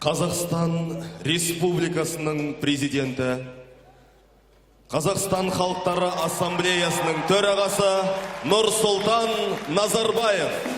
Қазақстан Республикасының президенті, Қазақстан Халықтары Ассамблеясының төрағасы Нұрсұлтан Назарбаев.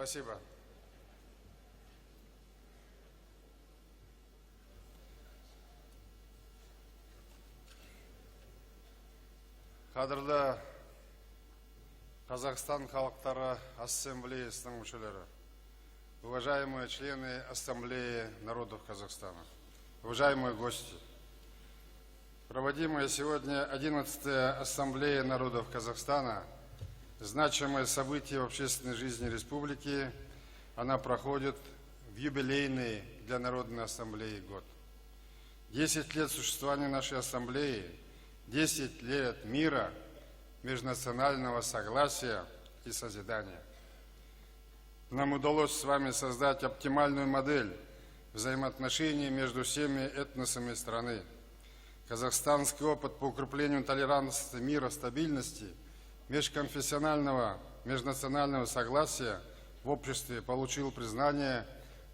Спасибо. Қадірлі Қазақстан Халықтары Ассамблеясының мүшелері, уважаемые члены Ассамблеи народов Казахстана, уважаемые гости, проводимая сегодня 11-я Ассамблея народов Казахстана – значимое событие в общественной жизни республики. Она проходит в юбилейный для Народной Ассамблеи год. 10 лет существования нашей Ассамблеи, 10 лет мира, межнационального согласия и созидания. Нам удалось с вами создать оптимальную модель взаимоотношений между всеми этносами страны. Казахстанский опыт по укреплению толерантности, мира, стабильности, межконфессионального, межнационального согласия в обществе получил признание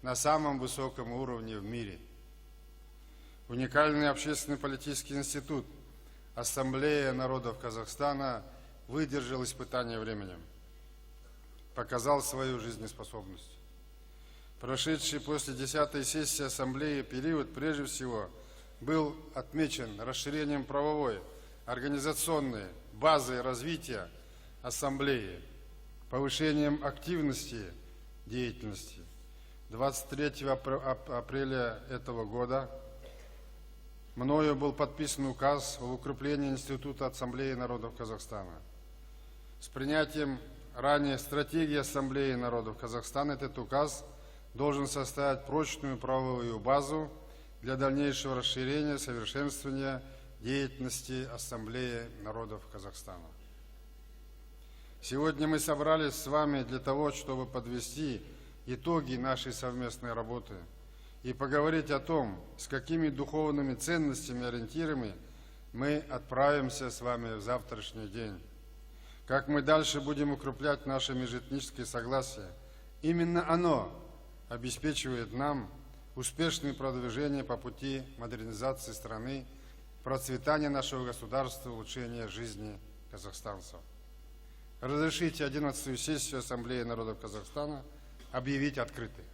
на самом высоком уровне в мире. Уникальный общественный политический институт Ассамблея народов Казахстана выдержал испытание временем, показал свою жизнеспособность. Прошедший после 10-й сессии Ассамблеи период прежде всего был отмечен расширением правовой, организационной базы развития Ассамблеи, повышением активности деятельности. 23 апреля этого года мною был подписан указ об укреплении Института Ассамблеи народов Казахстана. С принятием ранее стратегии Ассамблеи народов Казахстана этот указ должен составить прочную правовую базу для дальнейшего расширения, совершенствования деятельности Ассамблеи народов Казахстана. Сегодня мы собрались с вами для того, чтобы подвести итоги нашей совместной работы и поговорить о том, с какими духовными ценностями и ориентирами мы отправимся с вами в завтрашний день. Как мы дальше будем укреплять наше межэтническое согласие. Именно оно обеспечивает нам успешное продвижение по пути модернизации страны, процветания нашего государства, улучшения жизни казахстанцев. Разрешите 11-ю сессию Ассамблеи народов Казахстана объявить открытой.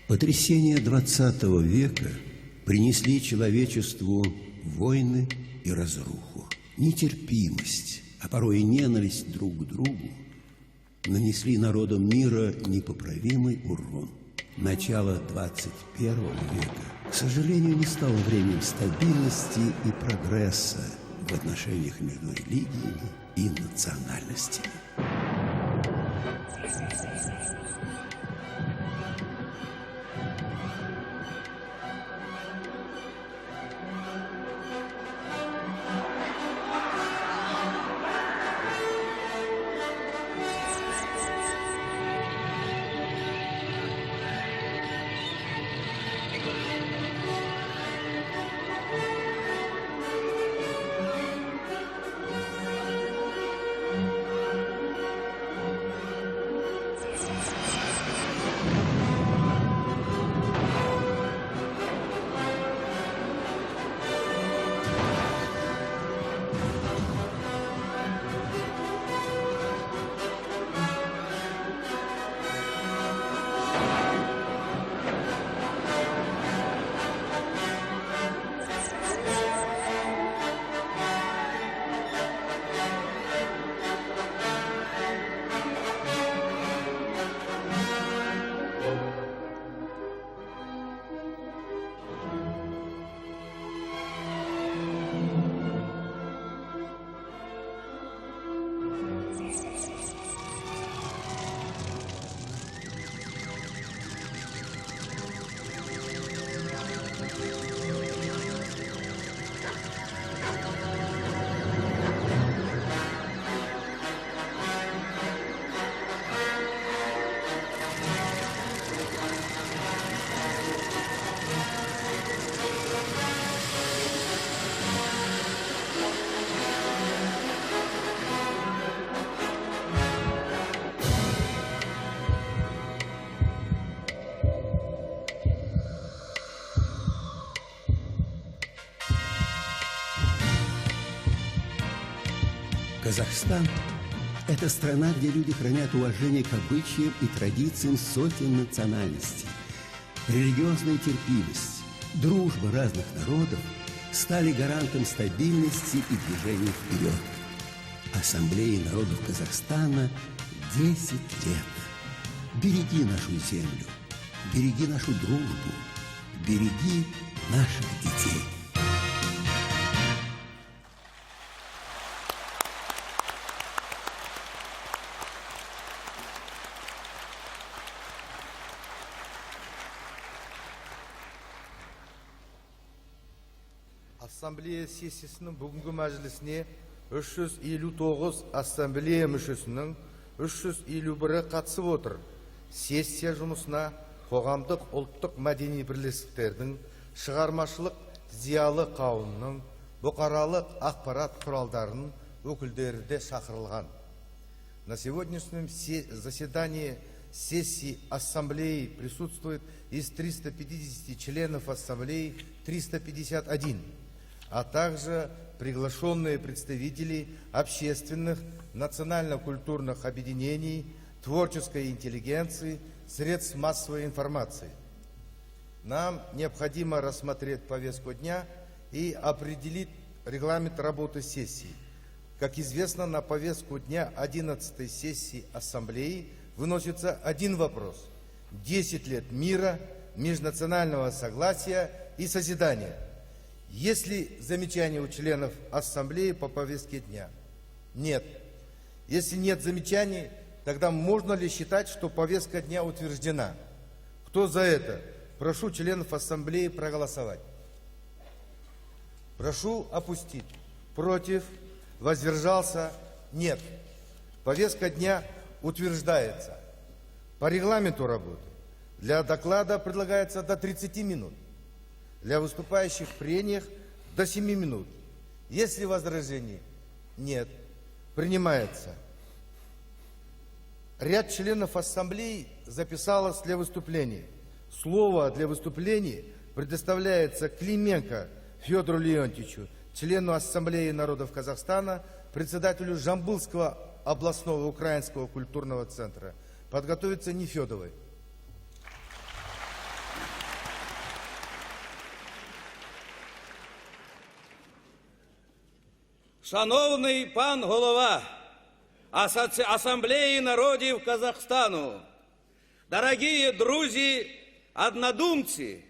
Потрясения XX века принесли человечеству войны и разруху. Нетерпимость, а порой и ненависть друг к другу нанесли народам мира непоправимый урон. Начало 21 века, к сожалению, не стало временем стабильности и прогресса в отношениях между религиями и национальностями. Казахстан – это страна, где люди хранят уважение к обычаям и традициям сотен национальностей. Религиозная терпимость, дружба разных народов стали гарантом стабильности и движения вперед. Ассамблея народов Казахстана 10 лет. Береги нашу землю, береги нашу дружбу, береги наших детей. Ассамблея сессиясының бүгінгі мәжілісіне 359 ассамблея мүшесінің 351-і қатысып отыр. Сессия жұмысына қоғамдық ұлттық мәдени бірлестіктердің, шығармашылық зиялы қауымның, бұқаралық ақпарат құралдарының өкілдері де шақырылған. На сегодняшнем заседании сессии ассамблеи присутствует из 350 членов ассамблеи 351, а также приглашенные представители общественных, национально-культурных объединений, творческой интеллигенции, средств массовой информации. Нам необходимо рассмотреть повестку дня и определить регламент работы сессии. Как известно, на повестку дня 11-й сессии Ассамблеи выносится один вопрос – 10 лет мира, межнационального согласия и созидания. Есть ли замечания у членов Ассамблеи по повестке дня? Нет. Если нет замечаний, тогда можно ли считать, что повестка дня утверждена? Кто за это? Прошу членов Ассамблеи проголосовать. Прошу опустить. Против? Воздержался? Нет. Повестка дня утверждается. По регламенту работы для доклада предлагается до 30 минут. Для выступающих в прениях до 7 минут. Есть ли возражений? Нет. Принимается. Ряд членов Ассамблеи записалось для выступления. Слово для выступления предоставляется Клименко Федору Леонтьевичу, члену Ассамблеи народов Казахстана, председателю Жамбылского областного украинского культурного центра. Подготовиться Нефедовой. Шановний пан голова Асамблеї народів Казахстану, дорогі друзі, однодумці,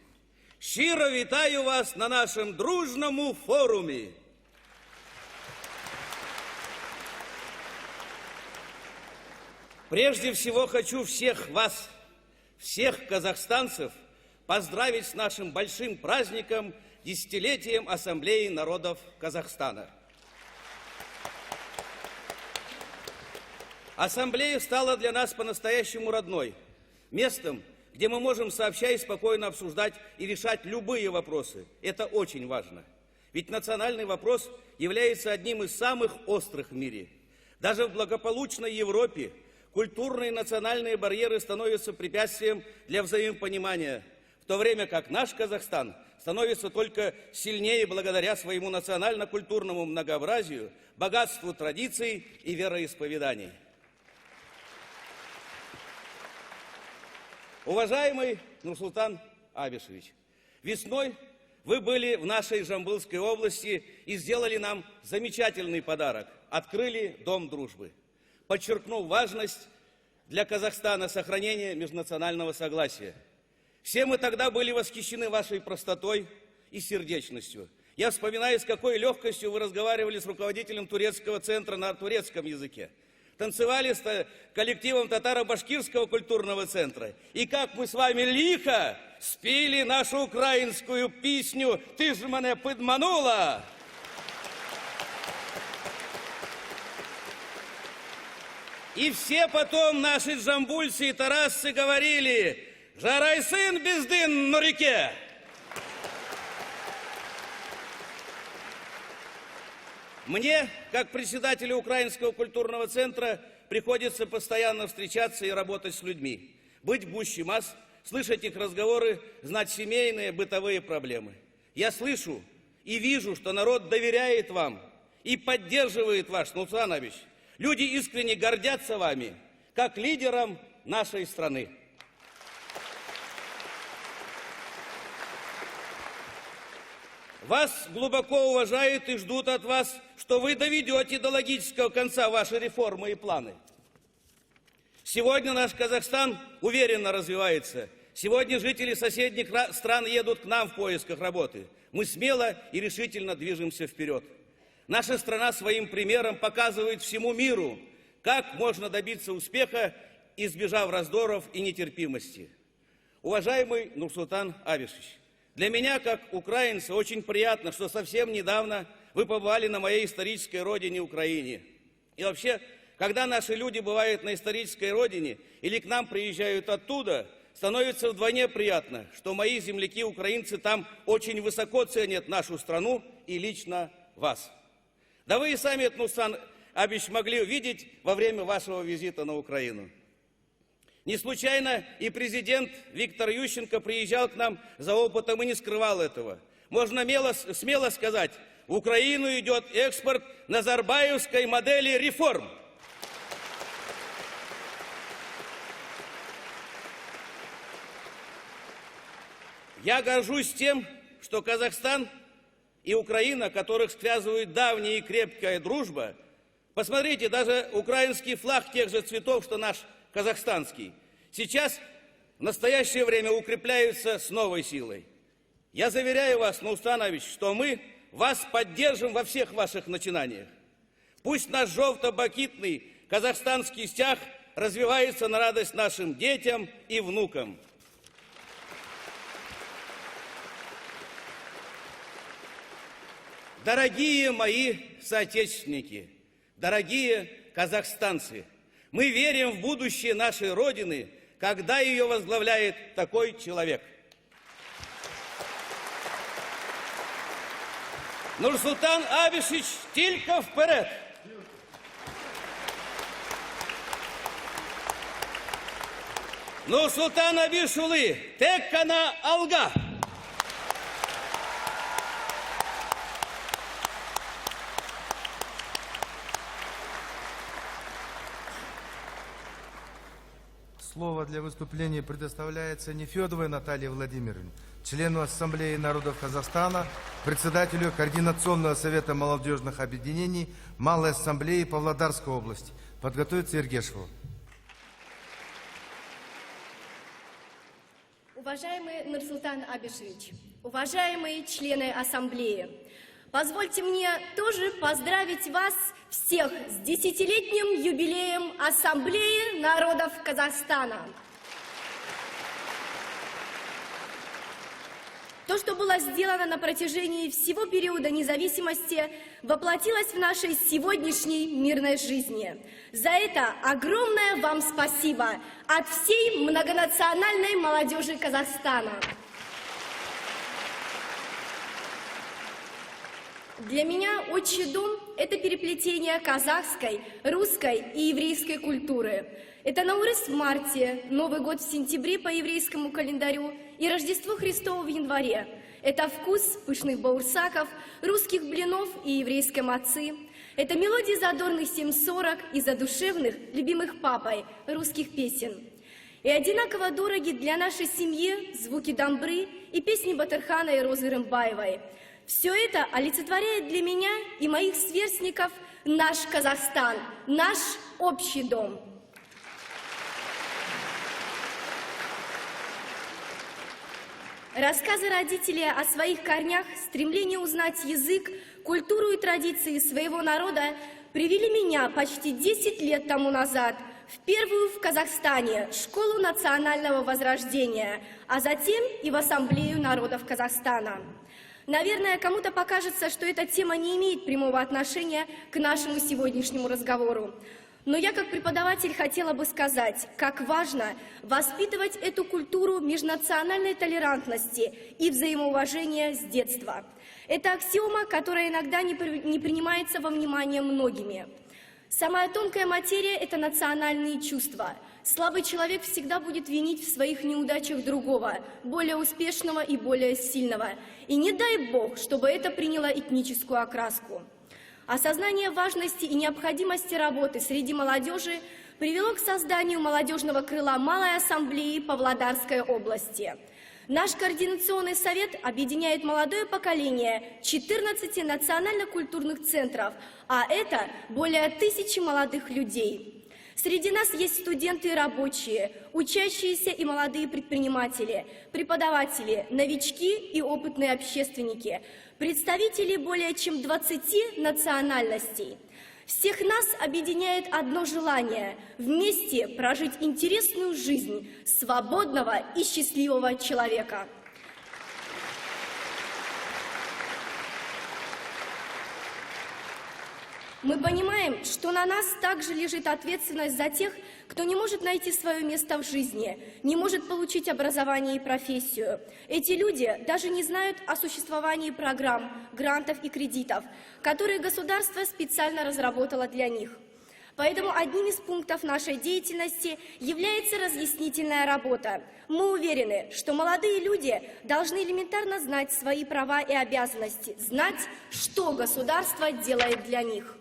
щиро вітаю вас на нашем дружному форумі. Прежде всего хочу всех вас, всех казахстанцев, поздравить с нашим большим праздником, десятилетием Ассамблеи народов Казахстана. Ассамблея стала для нас по-настоящему родной, местом, где мы можем сообща и спокойно обсуждать и решать любые вопросы. Это очень важно. Ведь национальный вопрос является одним из самых острых в мире. Даже в благополучной Европе культурные и национальные барьеры становятся препятствием для взаимопонимания, в то время как наш Казахстан становится только сильнее благодаря своему национально-культурному многообразию, богатству традиций и вероисповеданий. Уважаемый Нурсултан Абишевич, весной вы были в нашей Жамбылской области и сделали нам замечательный подарок. Открыли Дом дружбы, подчеркнув важность для Казахстана сохранения межнационального согласия. Все мы тогда были восхищены вашей простотой и сердечностью. Я вспоминаю, с какой легкостью вы разговаривали с руководителем турецкого центра на турецком языке. Танцевали с коллективом татаро-башкирского культурного центра. И как мы с вами лихо спели нашу украинскую песню «Ты ж мене підманула». И все потом наши джамбульцы и тарасцы говорили «Жарай сын бездын на реке». Мне, как председателю Украинского культурного центра, приходится постоянно встречаться и работать с людьми, быть в гуще масс, слышать их разговоры, знать семейные, бытовые проблемы. Я слышу и вижу, что народ доверяет вам и поддерживает вас, Нурсултан Абишевич. Люди искренне гордятся вами, как лидером нашей страны. Вас глубоко уважают и ждут от вас, что вы доведете до логического конца ваши реформы и планы. Сегодня наш Казахстан уверенно развивается. Сегодня жители соседних стран едут к нам в поисках работы. Мы смело и решительно движемся вперед. Наша страна своим примером показывает всему миру, как можно добиться успеха, избежав раздоров и нетерпимости. Уважаемый Нурсултан Абишевич, для меня, как украинца, очень приятно, что совсем недавно вы побывали на моей исторической родине Украине. И вообще, когда наши люди бывают на исторической родине или к нам приезжают оттуда, становится вдвойне приятно, что мои земляки-украинцы там очень высоко ценят нашу страну и лично вас. Да вы и сами, Нурсултан Абишевич, могли увидеть во время вашего визита на Украину. Не случайно и президент Виктор Ющенко приезжал к нам за опытом и не скрывал этого. Можно смело сказать, в Украину идет экспорт назарбаевской модели реформ. Я горжусь тем, что Казахстан и Украина, которых связывает давняя и крепкая дружба, посмотрите, даже украинский флаг тех же цветов, что наш казахстанский, сейчас в настоящее время укрепляются с новой силой. Я заверяю вас, Нурсултан Абишевич, что мы вас поддержим во всех ваших начинаниях. Пусть наш желто-бакитный казахстанский стяг развивается на радость нашим детям и внукам. Дорогие мои соотечественники, дорогие казахстанцы, мы верим в будущее нашей Родины, когда ее возглавляет такой человек. Нурсултан Абишевич, только вперед! Нурсултан Абишевич, тек қана алға! Слово для выступления предоставляется Нефедовой Наталье Владимировне, члену Ассамблеи народов Казахстана, председателю Координационного совета молодежных объединений Малой Ассамблеи Павлодарской области. Подготовиться Ергешеву. Уважаемый Нурсултан Абишевич, уважаемые члены Ассамблеи, позвольте мне тоже поздравить вас всех с 10-летним юбилеем Ассамблеи народов Казахстана. То, что было сделано на протяжении всего периода независимости, воплотилось в нашей сегодняшней мирной жизни. За это огромное вам спасибо от всей многонациональной молодежи Казахстана. Для меня отчий дом – это переплетение казахской, русской и еврейской культуры. Это Наурыз в марте, Новый год в сентябре по еврейскому календарю и Рождество Христово в январе. Это вкус пышных баурсаков, русских блинов и еврейской мацы. Это мелодии задорных 740 и задушевных, любимых папой, русских песен. И одинаково дороги для нашей семьи звуки дамбры и песни Батырхана и Розы Рымбаевой. Все это олицетворяет для меня и моих сверстников наш Казахстан, наш общий дом. Рассказы родителей о своих корнях, стремление узнать язык, культуру и традиции своего народа привели меня почти 10 лет тому назад в первую в Казахстане школу национального возрождения, а затем и в Ассамблею народов Казахстана. Наверное, кому-то покажется, что эта тема не имеет прямого отношения к нашему сегодняшнему разговору. Но я, как преподаватель, хотела бы сказать, как важно воспитывать эту культуру межнациональной толерантности и взаимоуважения с детства. Это аксиома, которая иногда не принимается во внимание многими. Самая тонкая материя – это национальные чувства. Слабый человек всегда будет винить в своих неудачах другого, более успешного и более сильного. И не дай Бог, чтобы это приняло этническую окраску. Осознание важности и необходимости работы среди молодежи привело к созданию молодежного крыла Малой Ассамблеи Павлодарской области. Наш координационный совет объединяет молодое поколение 14 национально-культурных центров, а это более 1000 молодых людей. Среди нас есть студенты и рабочие, учащиеся и молодые предприниматели, преподаватели, новички и опытные общественники, представители более чем 20 национальностей. Всех нас объединяет одно желание – вместе прожить интересную жизнь свободного и счастливого человека. Мы понимаем, что на нас также лежит ответственность за тех, кто не может найти свое место в жизни, не может получить образование и профессию. Эти люди даже не знают о существовании программ, грантов и кредитов, которые государство специально разработало для них. Поэтому одним из пунктов нашей деятельности является разъяснительная работа. Мы уверены, что молодые люди должны элементарно знать свои права и обязанности, знать, что государство делает для них.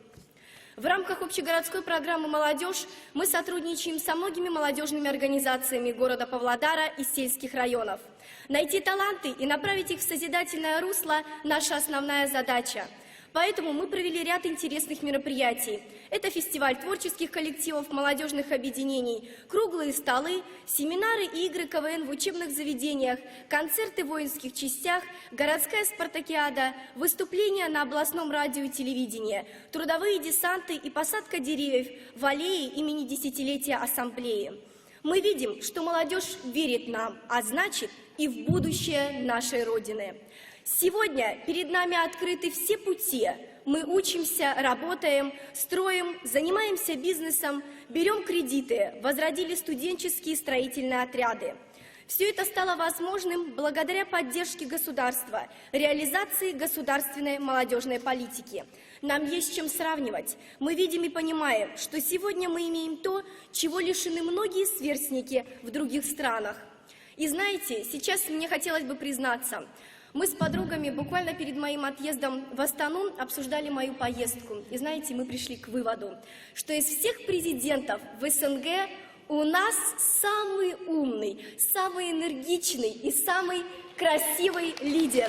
В рамках общегородской программы «Молодежь» мы сотрудничаем со многими молодежными организациями города Павлодара и сельских районов. Найти таланты и направить их в созидательное русло – наша основная задача. Поэтому мы провели ряд интересных мероприятий. Это фестиваль творческих коллективов, молодежных объединений, круглые столы, семинары и игры КВН в учебных заведениях, концерты в воинских частях, городская спартакиада, выступления на областном радио и телевидении, трудовые десанты и посадка деревьев в аллее имени десятилетия Ассамблеи. Мы видим, что молодежь верит нам, а значит и в будущее нашей Родины. Сегодня перед нами открыты все пути. Мы учимся, работаем, строим, занимаемся бизнесом, берем кредиты, возродили студенческие строительные отряды. Все это стало возможным благодаря поддержке государства, реализации государственной молодежной политики. Нам есть чем сравнивать. Мы видим и понимаем, что сегодня мы имеем то, чего лишены многие сверстники в других странах. И знаете, сейчас мне хотелось бы признаться, мы с подругами буквально перед моим отъездом в Астану обсуждали мою поездку. И знаете, мы пришли к выводу, что из всех президентов в СНГ у нас самый умный, самый энергичный и самый красивый лидер.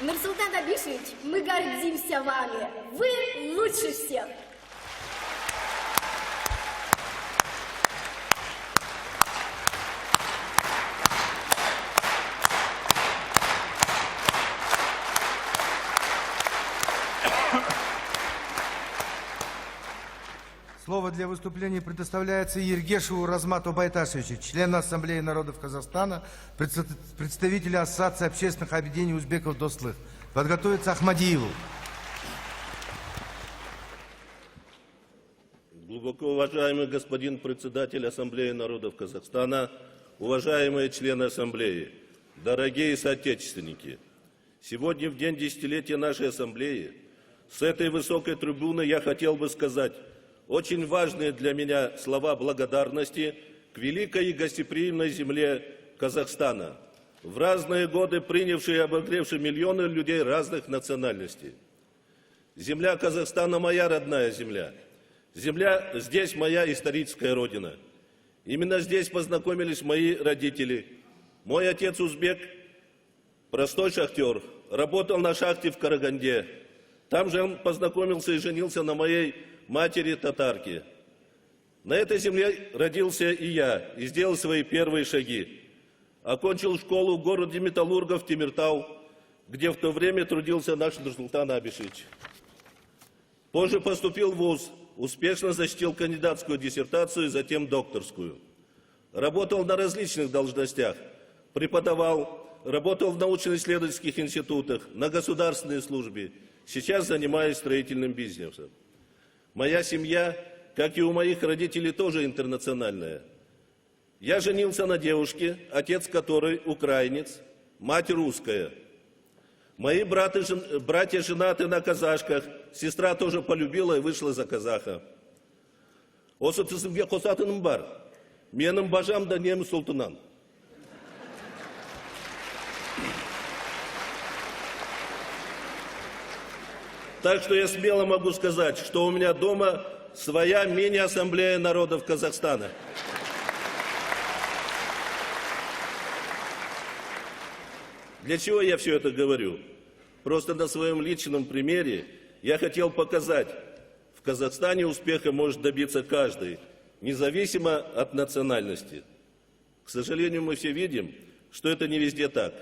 Нурсултан Абишевич, мы гордимся вами. Вы лучше всех. Слово для выступления предоставляется Ергешеву Размату Байташевичу, члену Ассамблеи народов Казахстана, представителю Ассоциации общественных объединений узбеков Дослых. Подготовиться Ахмадиеву. Глубоко уважаемый господин председатель Ассамблеи народов Казахстана, уважаемые члены Ассамблеи, дорогие соотечественники, сегодня в день десятилетия нашей Ассамблеи с этой высокой трибуны я хотел бы сказать очень важные для меня слова благодарности к великой и гостеприимной земле Казахстана, в разные годы принявшей и обогревшей миллионы людей разных национальностей. Земля Казахстана – моя родная земля. Земля здесь моя историческая родина. Именно здесь познакомились мои родители. Мой отец узбек, простой шахтер, работал на шахте в Караганде. Там же он познакомился и женился на моей матери татарки. На этой земле родился и я, и сделал свои первые шаги. Окончил школу в городе металлургов Темиртау, где в то время трудился наш Нурсултан Абишевич. Позже поступил в вуз, успешно защитил кандидатскую диссертацию, затем докторскую. Работал на различных должностях, преподавал, работал в научно-исследовательских институтах, на государственной службе. Сейчас занимаюсь строительным бизнесом. Моя семья, как и у моих родителей, тоже интернациональная. Я женился на девушке, отец которой украинец, мать русская. Мои братья женаты на казашках, сестра тоже полюбила и вышла за казаха. Осы тізімге қосатыным бар. Менің бажам да неміс ұлтынан. Так что я смело могу сказать, что у меня дома своя мини-ассамблея народов Казахстана. Для чего я все это говорю? Просто на своем личном примере я хотел показать, в Казахстане успеха может добиться каждый, независимо от национальности. К сожалению, мы все видим, что это не везде так.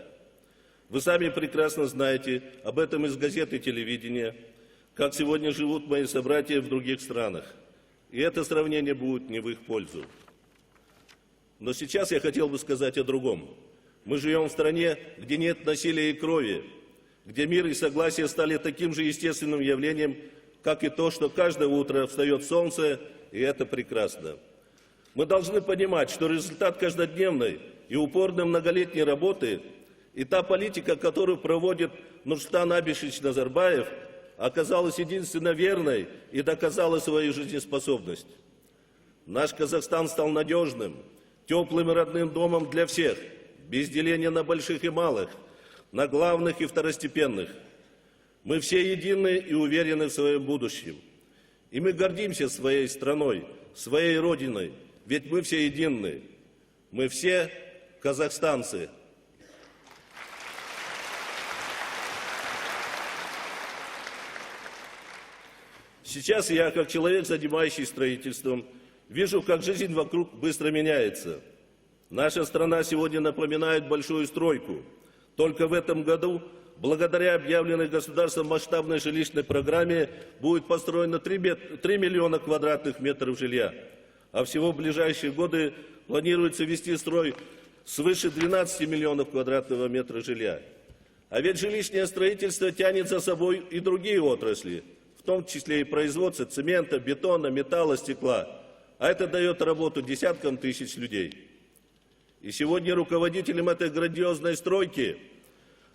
Вы сами прекрасно знаете об этом из газет и телевидения, как сегодня живут мои собратья в других странах. И это сравнение будет не в их пользу. Но сейчас я хотел бы сказать о другом. Мы живем в стране, где нет насилия и крови, где мир и согласие стали таким же естественным явлением, как и то, что каждое утро встает солнце, и это прекрасно. Мы должны понимать, что результат каждодневной и упорной многолетней работы и та политика, которую проводит Нурсултан Абишевич Назарбаев, оказалась единственно верной и доказала свою жизнеспособность. Наш Казахстан стал надежным, теплым и родным домом для всех, без деления на больших и малых, на главных и второстепенных. Мы все едины и уверены в своем будущем. И мы гордимся своей страной, своей родиной, ведь мы все едины. Мы все казахстанцы. Сейчас я, как человек, занимающийся строительством, вижу, как жизнь вокруг быстро меняется. Наша страна сегодня напоминает большую стройку. Только в этом году, благодаря объявленной государством масштабной жилищной программе, будет построено 3 миллиона квадратных метров жилья. А всего в ближайшие годы планируется ввести в строй свыше 12 миллионов квадратного метра жилья. А ведь жилищное строительство тянет за собой и другие отрасли, в том числе и производство цемента, бетона, металла, стекла. А это дает работу десяткам тысяч людей. И сегодня руководителем этой грандиозной стройки,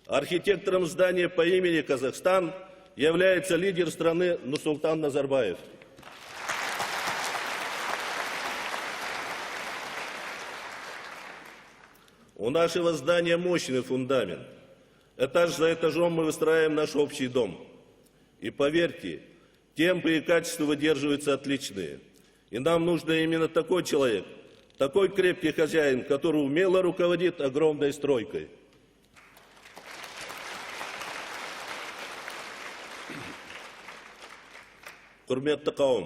архитектором здания по имени Казахстан, является лидер страны Нурсултан Назарбаев. У нашего здания мощный фундамент. Этаж за этажом мы выстраиваем наш общий дом. И поверьте, темпы и качество выдерживаются отличные. И нам нужен именно такой человек, такой крепкий хозяин, который умело руководит огромной стройкой. Құрметті қауым,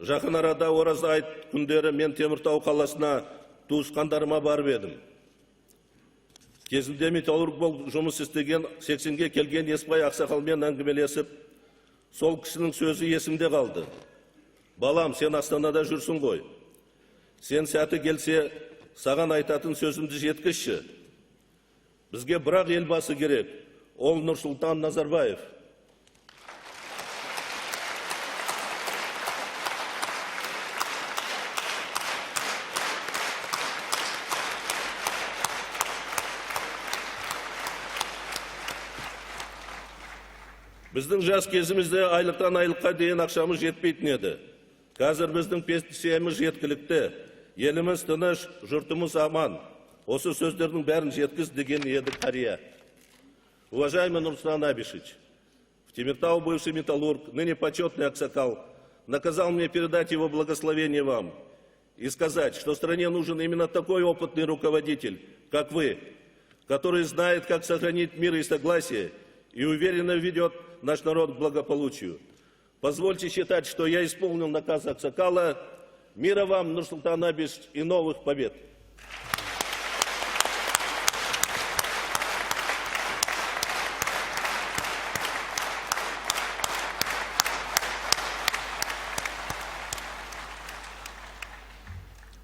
жақын арада ораза айт күндері мен Теміртау қаласына туысқандарыма барып едім. Кезінде металлург болып жұмыс істеген 80-ге келген Еспай ақсақалмен әңгімелесіп, сол кісінің сөзі есімде қалды. Балам, сен Астанада жүрсің ғой. Сен сәті келсе, саған айтатын сөзімді жеткізші. Бізге бірақ елбасы керек, ол Нурсултан Назарбаев. Біздің жас кезімізде айлықтан айлыққа дейін ақшамыз жетпейтін еді. Қазір біздің пенсиямыз жеткілікті, еліміз тыныш, жұртымыз аман. Осы сөздердің бәрін жеткіз деген еді қария. Уважаемый Нурсултан Абишевич, в Темиртау бывший металлург, ныне почетный аксакал, наказал мне передать его благословение вам и сказать, что стране нужен именно такой опытный руководитель, как вы, который знает, как сохранить мир и согласие и уверенно ведет наш народ к благополучию. Позвольте считать, что я исполнил наказ аксакала. Мира вам, Нурсултан Абишевич, и новых побед!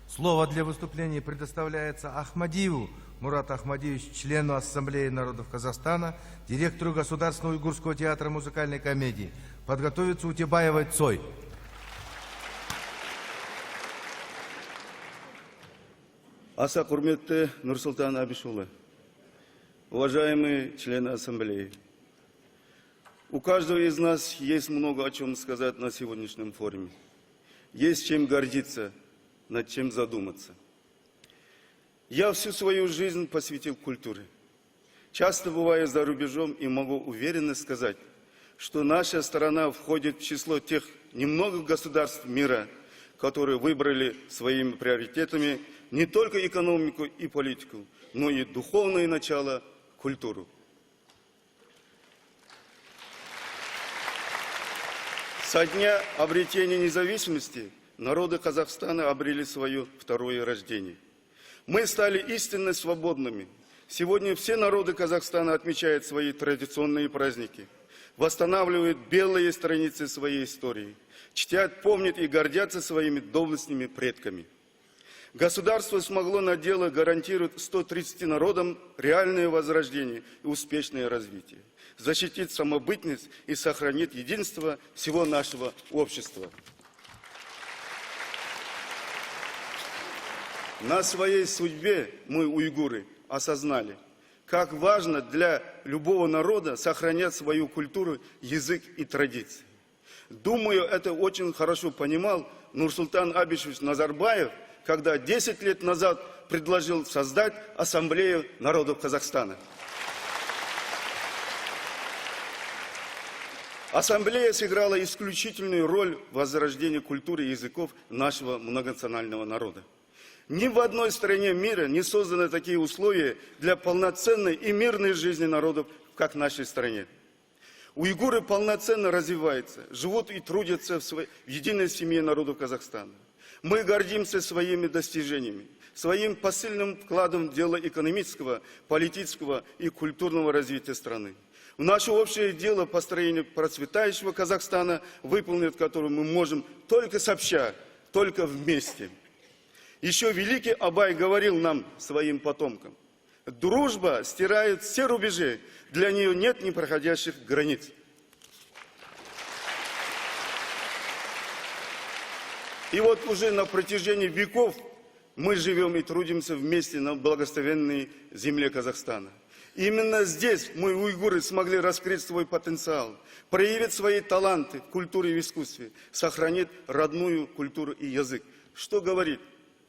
Слово для выступления предоставляется Ахмадиеву Мурату Ахмадиевичу, члену Ассамблеи народов Казахстана, директору Государственного уйгурского театра музыкальной комедии. Подготовится Утебаева Цой. Аса құрметті Нурсултан Абишулы, уважаемые члены Ассамблеи, у каждого из нас есть много о чем сказать на сегодняшнем форуме. Есть чем гордиться, над чем задуматься. Я всю свою жизнь посвятил культуре. Часто бываю за рубежом и могу уверенно сказать, что наша страна входит в число тех немногих государств мира, которые выбрали своими приоритетами не только экономику и политику, но и духовное начало – культуру. Со дня обретения независимости народы Казахстана обрели свое второе рождение. Мы стали истинно свободными. Сегодня все народы Казахстана отмечают свои традиционные праздники, восстанавливают белые страницы своей истории, чтят, помнят и гордятся своими доблестными предками. Государство смогло на дело гарантировать 130 народам реальное возрождение и успешное развитие, защитить самобытность и сохранить единство всего нашего общества. На своей судьбе мы, уйгуры, осознали, как важно для любого народа сохранять свою культуру, язык и традиции. Думаю, это очень хорошо понимал Нурсултан Абишевич Назарбаев, когда 10 лет назад предложил создать Ассамблею народов Казахстана. Ассамблея сыграла исключительную роль в возрождении культуры и языков нашего многонационального народа. Ни в одной стране мира не созданы такие условия для полноценной и мирной жизни народов, как в нашей стране. Уйгуры полноценно развиваются, живут и трудятся в единой семье народов Казахстана. Мы гордимся своими достижениями, своим посильным вкладом в дело экономического, политического и культурного развития страны. В наше общее дело построения процветающего Казахстана, выполнить которое мы можем только сообща, только вместе. Еще великий Абай говорил нам, своим потомкам: дружба стирает все рубежи, для нее нет непроходящих границ. И вот уже на протяжении веков мы живем и трудимся вместе на благословенной земле Казахстана. Именно здесь мы, уйгуры, смогли раскрыть свой потенциал, проявить свои таланты в культуре и в искусстве, сохранить родную культуру и язык. Что говорит?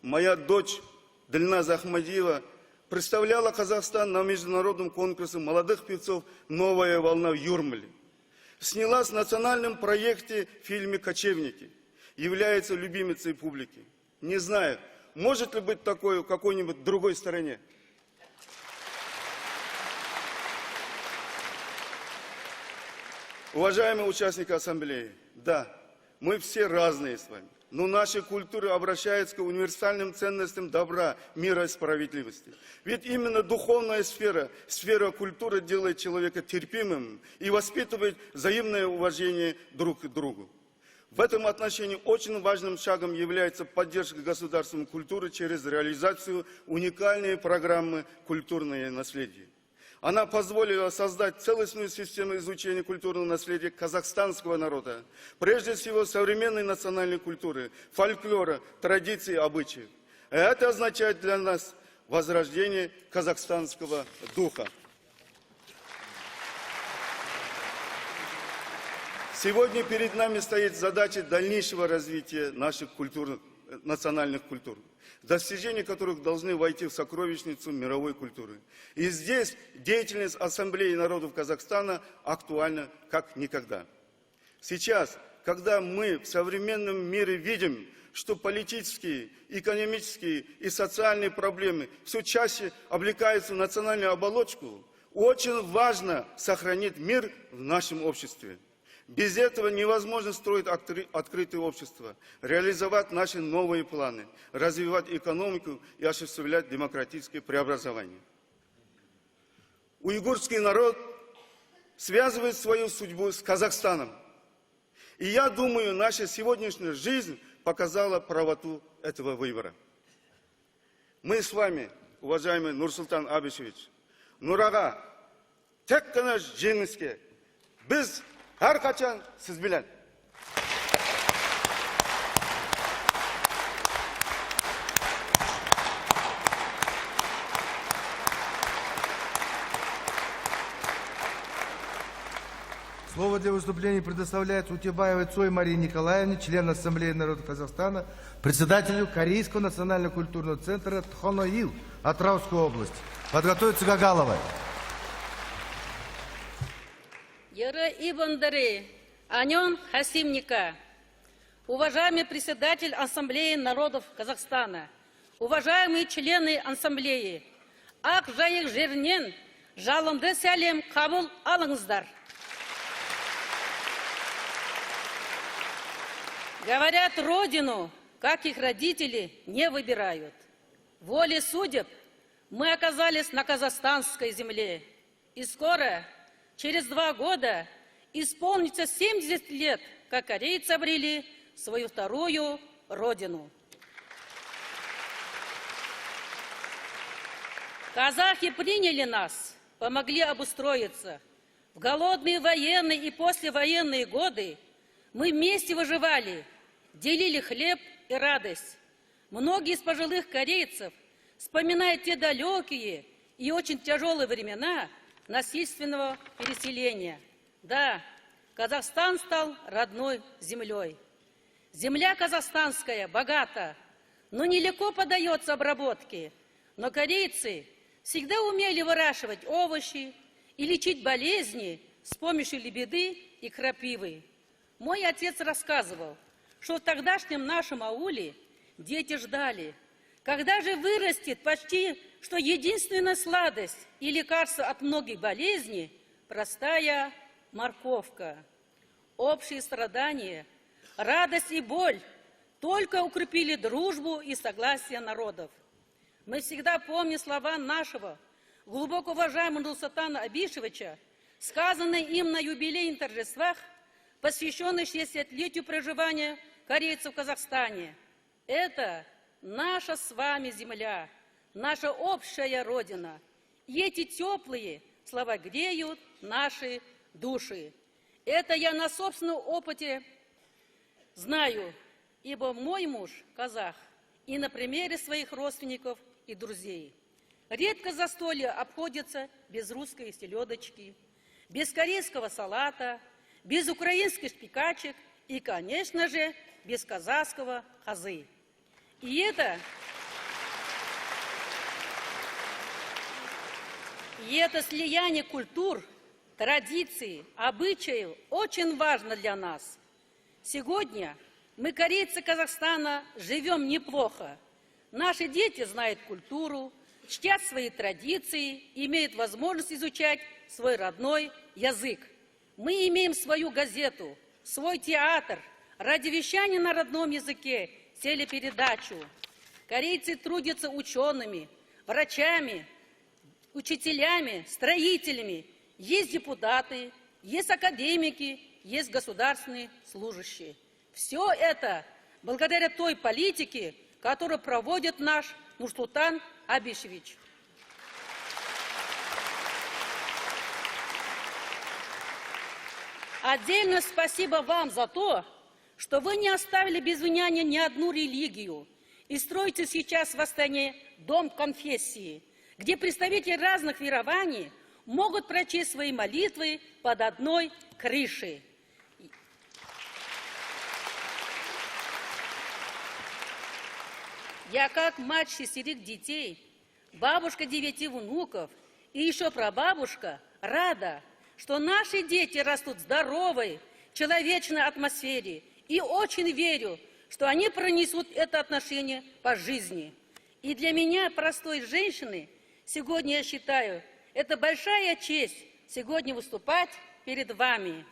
Моя дочь Дильназ Ахмадиева представляла Казахстан на международном конкурсе молодых певцов «Новая волна» в Юрмале. Снялась в национальном проекте в фильме «Кочевники». Является любимицей публики. Не знаю, может ли быть такое в какой-нибудь другой стране. Уважаемые участники Ассамблеи, да, мы все разные с вами. Но наша культура обращается к универсальным ценностям добра, мира и справедливости. Ведь именно духовная сфера, сфера культуры делает человека терпимым и воспитывает взаимное уважение друг к другу. В этом отношении очень важным шагом является поддержка государственной культуры через реализацию уникальной программы «Культурное наследие». Она позволила создать целостную систему изучения культурного наследия казахстанского народа, прежде всего современной национальной культуры, фольклора, традиций и обычаев. Это означает для нас возрождение казахстанского духа. Сегодня перед нами стоит задача дальнейшего развития наших национальных культур, достижения которых должны войти в сокровищницу мировой культуры. И здесь деятельность Ассамблеи народов Казахстана актуальна как никогда. Сейчас, когда мы в современном мире видим, что политические, экономические и социальные проблемы все чаще облекаются в национальную оболочку, очень важно сохранить мир в нашем обществе. Без этого невозможно строить открытое общество, реализовать наши новые планы, развивать экономику и осуществлять демократическое преобразование. Уйгурский народ связывает свою судьбу с Казахстаном. И я думаю, наша сегодняшняя жизнь показала правоту этого выбора. Мы с вами, уважаемый Нурсултан Абишевич, Нурага, тек қана жеңіске, біз әрқашан сіз білен. Слово для выступления предоставляется Утебаевой Цой Марии Николаевне, член Ассамблеи народов Казахстана, председателю Корейского национально-культурного центра Тхоноил, Атырауской области. Подготовиться Гагаловой. Еры Ибандари, Анен Хасимника, уважаемый председатель Ассамблеи народов Казахстана, уважаемые члены Ассамблеи, Ак Жайық жерінен жалынды сәлем қабыл алыңыздар. Говорят, родину, как их родители, не выбирают. Волей судеб мы оказались на казахстанской земле. И скоро, через 2 года, исполнится 70 лет, как корейцы обрели свою вторую родину. Казахи приняли нас, помогли обустроиться. В голодные военные и послевоенные годы мы вместе выживали, делили хлеб и радость. Многие из пожилых корейцев вспоминают те далекие и очень тяжелые времена насильственного переселения. Да, Казахстан стал родной землей. Земля казахстанская богата, но нелегко поддается обработке. Но корейцы всегда умели выращивать овощи и лечить болезни с помощью лебеды и крапивы. Мой отец рассказывал, что в тогдашнем нашем ауле дети ждали, когда же вырастет почти что единственная сладость и лекарство от многих болезней – простая морковка. Общие страдания, радость и боль только укрепили дружбу и согласие народов. Мы всегда помним слова нашего глубоко уважаемого Нурсултана Абишевича, сказанные им на юбилейных торжествах, посвященных 60-летию проживания корейцев в Казахстане. Это наша с вами земля, наша общая родина. И эти теплые слова греют наши души. Это я на собственном опыте знаю, ибо мой муж казах, и на примере своих родственников и друзей. Редко застолье обходится без русской селедочки, без корейского салата, без украинских шпикачек и, конечно же, без казахского хазы. И это слияние культур, традиций, обычаев очень важно для нас. Сегодня мы, корейцы Казахстана, живем неплохо. Наши дети знают культуру, чтят свои традиции, имеют возможность изучать свой родной язык. Мы имеем свою газету, свой театр, радиовещание на родном языке, телепередачу. Корейцы трудятся учеными, врачами, учителями, строителями. Есть депутаты, есть академики, есть государственные служащие. Все это благодаря той политике, которую проводит наш Нурсултан Абишевич. Отдельно спасибо вам за то, что вы не оставили без внимания ни одну религию и строите сейчас в Астане дом конфессии, где представители разных верований могут прочесть свои молитвы под одной крышей. Я, как мать 6 детей, бабушка 9 внуков и еще прабабушка, рада, что наши дети растут в здоровой, человечной атмосфере, и очень верю, что они пронесут это отношение по жизни. И для меня, простой женщины, сегодня я считаю, это большая честь сегодня выступать перед вами.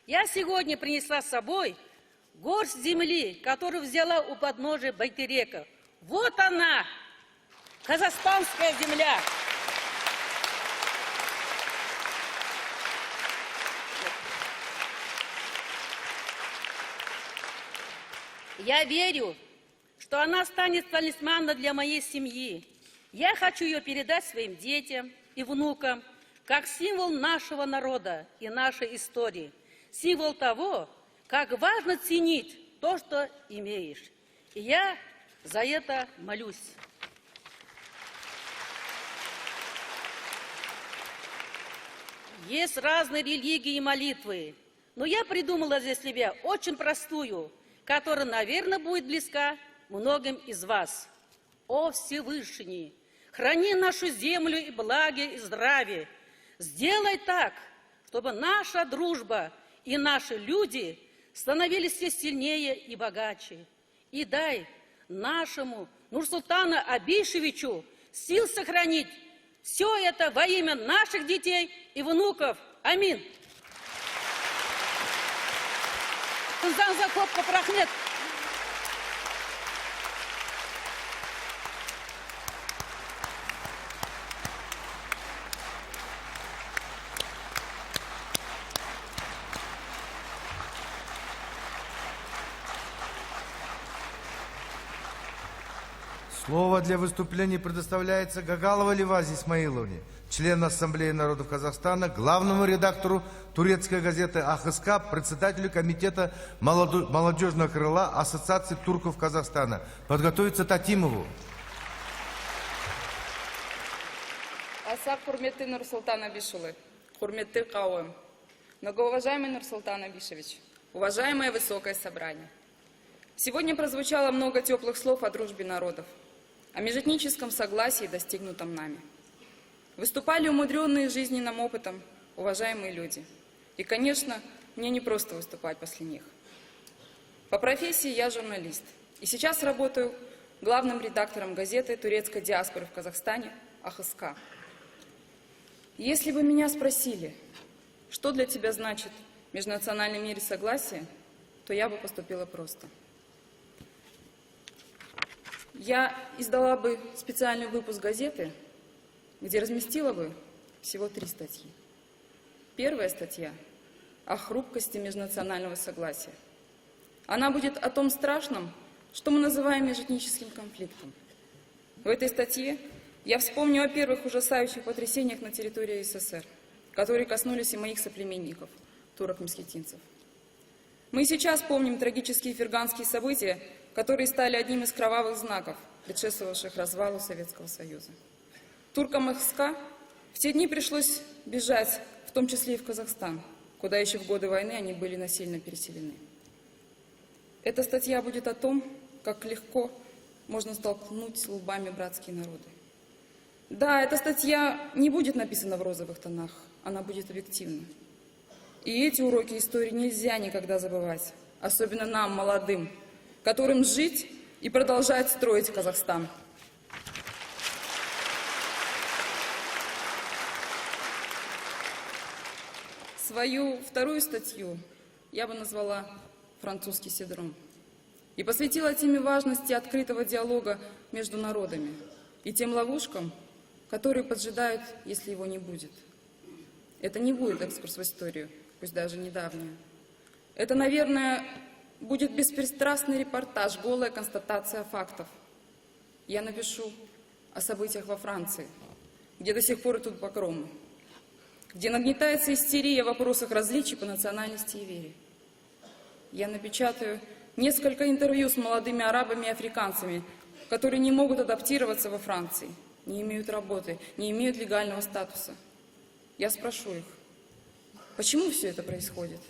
Я сегодня принесла с собой горсть земли, которую взяла у подножия Байтерека. Вот она, казахстанская земля. Я верю, что она станет талисманом для моей семьи. Я хочу ее передать своим детям и внукам, как символ нашего народа и нашей истории. Символ того, как важно ценить то, что имеешь. И я за это молюсь. Есть разные религии и молитвы, но я придумала для себя очень простую, которая, наверное, будет близка многим из вас. О Всевышний, храни нашу землю и благе, и здравие. Сделай так, чтобы наша дружба и наши люди становились все сильнее и богаче. И дай нашему Нурсултану Абишевичу сил сохранить все это во имя наших детей и внуков. Аминь. Слово для выступления предоставляется Гагаловой Ливазе Исмаиловне, члену Ассамблеи народов Казахстана, главному редактору турецкой газеты «АХСК», председателю комитета молодежного крыла Ассоциации турков Казахстана. Подготовиться Татимову. Аса құрметті Нурсултан Абишулы, құрметті қауым, многоуважаемый Нурсултан Абишевич, уважаемое высокое собрание. Сегодня прозвучало много теплых слов о дружбе народов, о межэтническом согласии, достигнутом нами. Выступали умудренные жизненным опытом уважаемые люди. И, конечно, мне не просто выступать после них. По профессии я журналист. И сейчас работаю главным редактором газеты турецкой диаспоры в Казахстане «АХСК». Если бы меня спросили, что для тебя значит в межнациональном мире согласие, то я бы поступила просто. Я издала бы специальный выпуск газеты, где разместила бы всего 3 статьи. Первая статья о хрупкости межнационального согласия. Она будет о том страшном, что мы называем межэтническим конфликтом. В этой статье я вспомню о первых ужасающих потрясениях на территории СССР, которые коснулись и моих соплеменников, турок-месхетинцев. Мы и сейчас помним трагические ферганские события, которые стали одним из кровавых знаков, предшествовавших развалу Советского Союза. Туркам АХСК в те дни пришлось бежать, в том числе и в Казахстан, куда еще в годы войны они были насильно переселены. Эта статья будет о том, как легко можно столкнуть лбами братские народы. Да, эта статья не будет написана в розовых тонах, она будет объективна. И эти уроки истории нельзя никогда забывать, особенно нам, молодым, которым жить и продолжать строить Казахстан. Свою вторую статью я бы назвала «Французский синдром» и посвятила теме важности открытого диалога между народами и тем ловушкам, которые поджидают, если его не будет. Это не будет экскурс в историю, пусть даже недавняя. Это, наверное, будет беспристрастный репортаж, голая констатация фактов. Я напишу о событиях во Франции, где до сих пор идут погромы, где нагнетается истерия в вопросах различий по национальности и вере. Я напечатаю несколько интервью с молодыми арабами и африканцами, которые не могут адаптироваться во Франции, не имеют работы, не имеют легального статуса. Я спрошу их, почему все это происходит?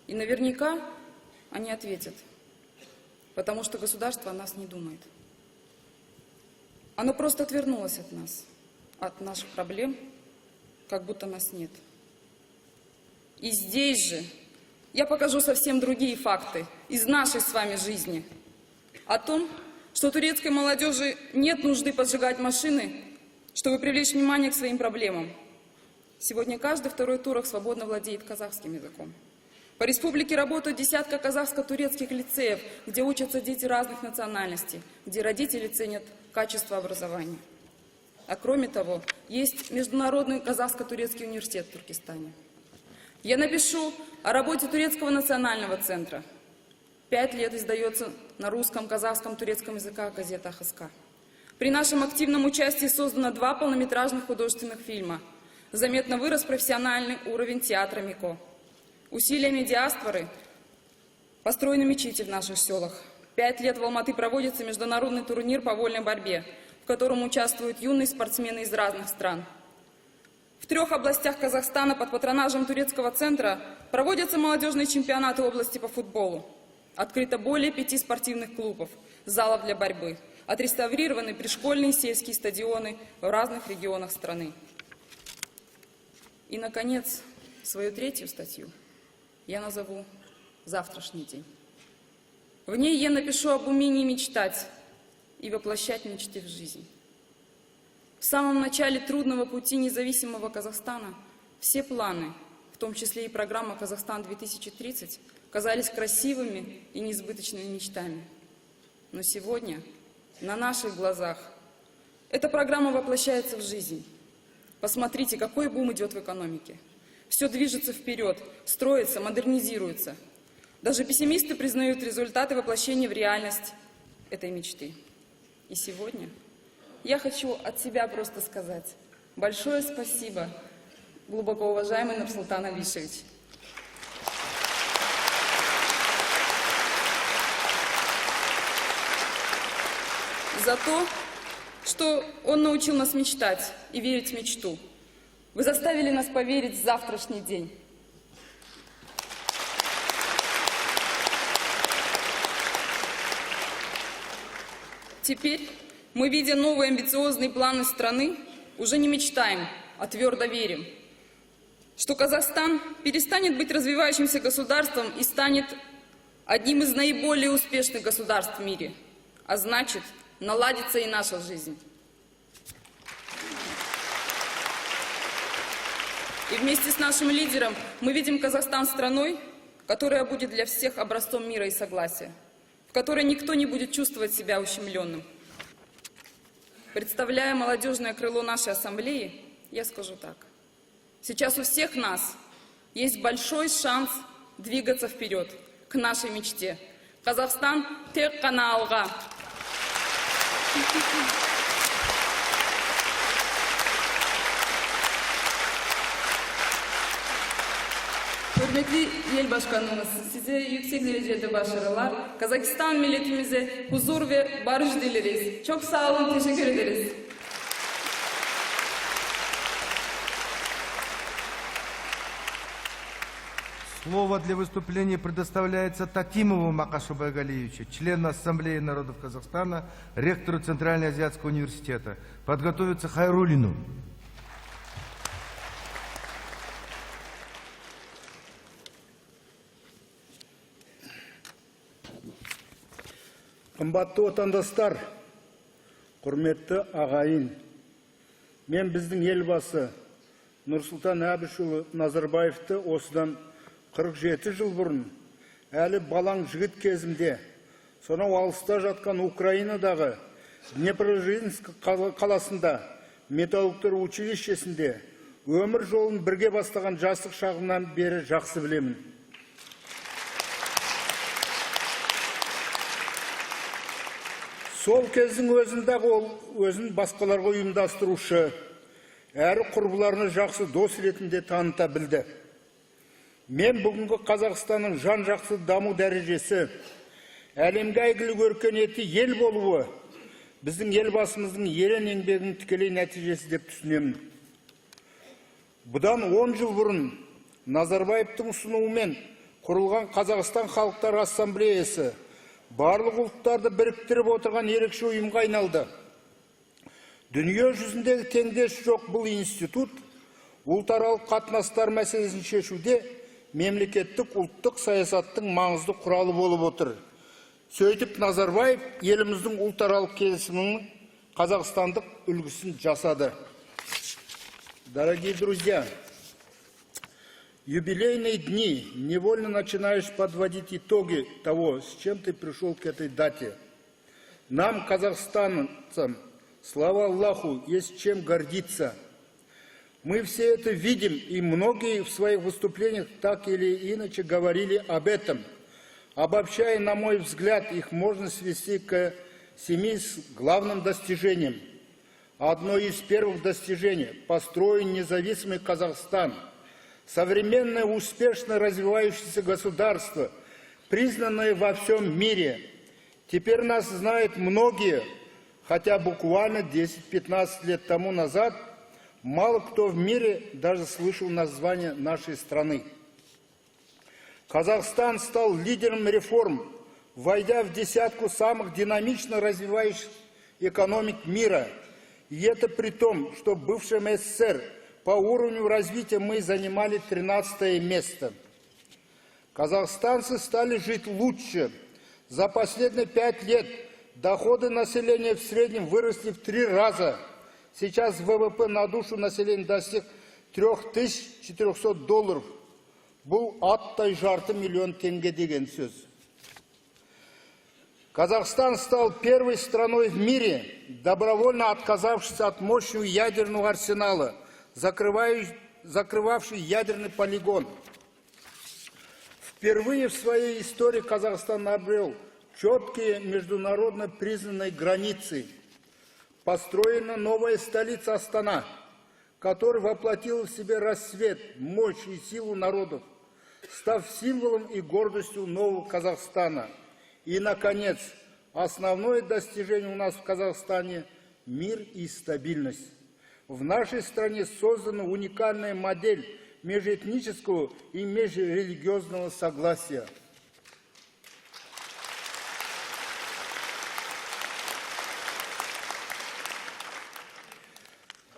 И наверняка они ответят, потому что государство о нас не думает. Оно просто отвернулось от нас, от наших проблем, как будто нас нет. И здесь же я покажу совсем другие факты из нашей с вами жизни. О том, что турецкой молодежи нет нужды поджигать машины, чтобы привлечь внимание к своим проблемам. Сегодня каждый второй турок свободно владеет казахским языком. По республике работают десятка казахско-турецких лицеев, где учатся дети разных национальностей, где родители ценят качество образования. А кроме того, есть Международный казахско-турецкий университет в Туркестане. Я напишу о работе Турецкого национального центра. 5 лет издается на русском, казахском, турецком языках газета «АХСК». При нашем активном участии создано 2 полнометражных художественных фильма. Заметно вырос профессиональный уровень театра МИКО. Усилиями диаспоры построены мечети в наших селах. 5 лет в Алматы проводится международный турнир по вольной борьбе, в котором участвуют юные спортсмены из разных стран. В 3 областях Казахстана под патронажем турецкого центра проводятся молодежные чемпионаты области по футболу. Открыто более 5 спортивных клубов, залов для борьбы. Отреставрированы пришкольные сельские стадионы в разных регионах страны. И, наконец, свою третью статью я назову «Завтрашний день». В ней я напишу об умении мечтать и воплощать мечты в жизнь. В самом начале трудного пути независимого Казахстана все планы, в том числе и программа «Казахстан-2030», казались красивыми и несбыточными мечтами. Но сегодня на наших глазах эта программа воплощается в жизнь. Посмотрите, какой бум идет в экономике. Все движется вперед, строится, модернизируется. Даже пессимисты признают результаты воплощения в реальность этой мечты. И сегодня я хочу от себя просто сказать большое спасибо, глубоко уважаемый Нурсултан Абишевич. За то, что он научил нас мечтать и верить в мечту. Вы заставили нас поверить в завтрашний день. Теперь мы, видя новые амбициозные планы страны, уже не мечтаем, а твердо верим, что Казахстан перестанет быть развивающимся государством и станет одним из наиболее успешных государств в мире, а значит, наладится и наша жизнь. И вместе с нашим лидером мы видим Казахстан страной, которая будет для всех образцом мира и согласия, в которой никто не будет чувствовать себя ущемленным. Представляя молодежное крыло нашей ассамблеи, я скажу так. Сейчас у всех нас есть большой шанс двигаться вперед, к нашей мечте. Казахстан тек қана алға. Hürmetli el başkanımız, size yüksek derecede başarılar. Kazakistan milletimize huzur ve barış dileriz. Çok sağ olun, teşekkür ederiz. Слово для выступления предоставляется Такимову Макашу Байгалиевичу, члену Ассамблеи народов Казахстана, ректору Центральноазиатского университета. Подготовиться Хайруллину. Қымбатты отандастар, құрметті ағайын, мен біздің елбасы Нұрсұлтан Әбішұлы Назарбаевты осыдан 47 жыл бұрын, әлі балаң жігіт кезімде, сонау алыста жатқан Украинадағы Днепрожинск қаласында металлургтер училищесінде өмір жолын бірге бастаған жастық шағымнан бері жақсы білемін. Сол кездің өзінде ол өзін басқаларға ұйымдастырушы, әрі құрбыларына жақсы дос ретінде таныта білді. Мен бүгінгі Қазақстанның жан-жақсы даму дәрежесі, әлемге әйгілі өркениетті ел болуы, біздің елбасымыздың ерен еңбегінің тікелей нәтижесі деп түсінемін. Бұдан 10 жыл бұрын Назарбаевтың ұсынуымен құрылған Қазақстан Халықтар Ассамблеясы барлық ұлттарды біріктіріп отырған ерекше ұйымға айналды. Дүние жүзіндегі теңдес жоқ бұл институт ұлтаралық қатынастар мәселесін шешуде мемлекеттік ұлттық саясаттың маңызды құралы болып отыр. Сөйтіп Назарбаев еліміздің ұлтаралық келісімінің қазақстандық үлгісін жасады. Дорогие друзья, юбилейные дни невольно начинаешь подводить итоги того, с чем ты пришел к этой дате. Нам, казахстанцам, слава Аллаху, есть чем гордиться. Мы все это видим, и многие в своих выступлениях так или иначе говорили об этом. Обобщая, на мой взгляд, их можно свести к 7 главным достижениям. Одно из первых достижений – построен независимый Казахстан. Современное, успешно развивающееся государство, признанное во всем мире. Теперь нас знают многие, хотя буквально 10-15 лет тому назад мало кто в мире даже слышал название нашей страны. Казахстан стал лидером реформ, войдя в десятку самых динамично развивающихся экономик мира. И это при том, что в бывшем СССР по уровню развития мы занимали 13 место. Казахстанцы стали жить лучше. За последние 5 лет доходы населения в среднем выросли в 3 раза. Сейчас ВВП на душу населения достиг $3400. Бұл аттай жарты миллион тенге деген сөз. Казахстан стал первой страной в мире, добровольно отказавшись от мощного ядерного арсенала, закрывавший ядерный полигон. Впервые в своей истории Казахстан обрел четкие международно признанные границы. Построена новая столица Астана, которая воплотила в себе рассвет, мощь и силу народов, став символом и гордостью нового Казахстана. И, наконец, основное достижение у нас в Казахстане – мир и стабильность. В нашей стране создана уникальная модель межэтнического и межрелигиозного согласия.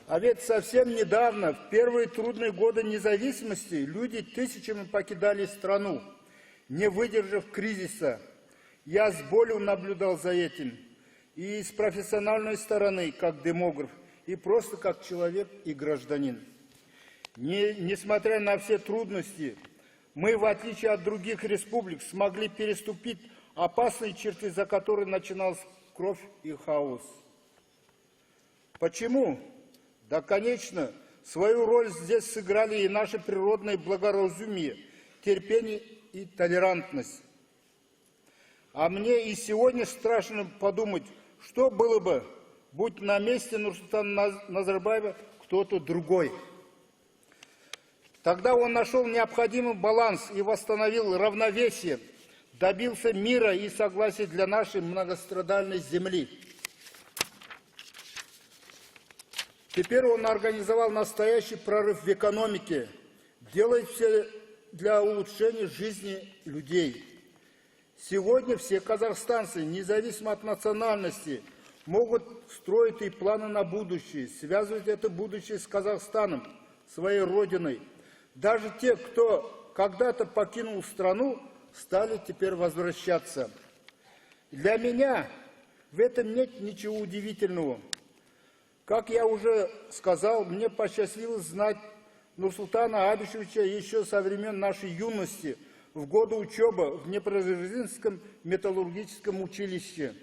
А ведь совсем недавно, в первые трудные годы независимости, люди тысячами покидали страну, не выдержав кризиса. Я с болью наблюдал за этим и с профессиональной стороны, как демограф, и просто как человек и гражданин. Несмотря на все трудности, мы, в отличие от других республик, смогли переступить опасные черты, за которые начиналась кровь и хаос. Почему? Да, конечно, свою роль здесь сыграли и наше природное благоразумие, терпение и толерантность. А мне и сегодня страшно подумать, что было бы, будь на месте Нурсултана Назарбаева кто-то другой. Тогда он нашел необходимый баланс и восстановил равновесие, добился мира и согласия для нашей многострадальной земли. Теперь он организовал настоящий прорыв в экономике, делает все для улучшения жизни людей. Сегодня все казахстанцы, независимо от национальности, могут строить и планы на будущее, связывать это будущее с Казахстаном, своей родиной. Даже те, кто когда-то покинул страну, стали теперь возвращаться. Для меня в этом нет ничего удивительного. Как я уже сказал, мне посчастливилось знать Нурсултана Абишевича еще со времен нашей юности, в годы учебы в Днепродзержинском металлургическом училище.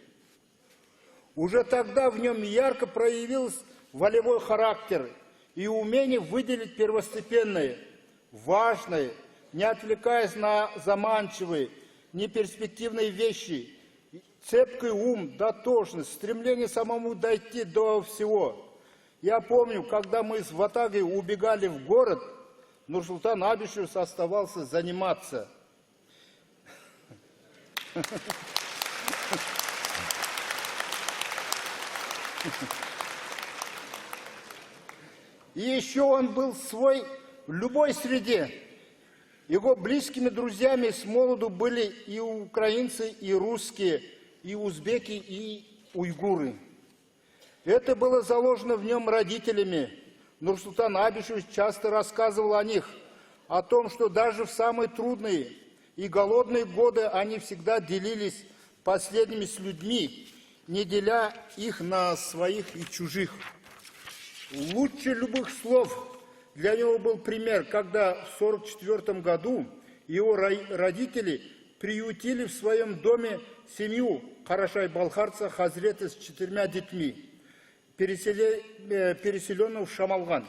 Уже тогда в нем ярко проявился волевой характер и умение выделить первостепенное, важное, не отвлекаясь на заманчивые, неперспективные вещи, цепкий ум, дотошность, стремление самому дойти до всего. Я помню, когда мы с ватагой убегали в город, Нурсултан Абишевич оставался заниматься. И еще он был свой в любой среде. Его близкими друзьями с молоду были и украинцы, и русские, и узбеки, и уйгуры. Это было заложено в нем родителями. Нурсултан Абишевич часто рассказывал о них, о том, что даже в самые трудные и голодные годы они всегда делились последними с людьми, не деля их на своих и чужих. Лучше любых слов для него был пример, когда в 1944 году его родители приютили в своем доме семью Карашай-Балхарца Хазрета с 4 детьми, переселенного в Шамалган.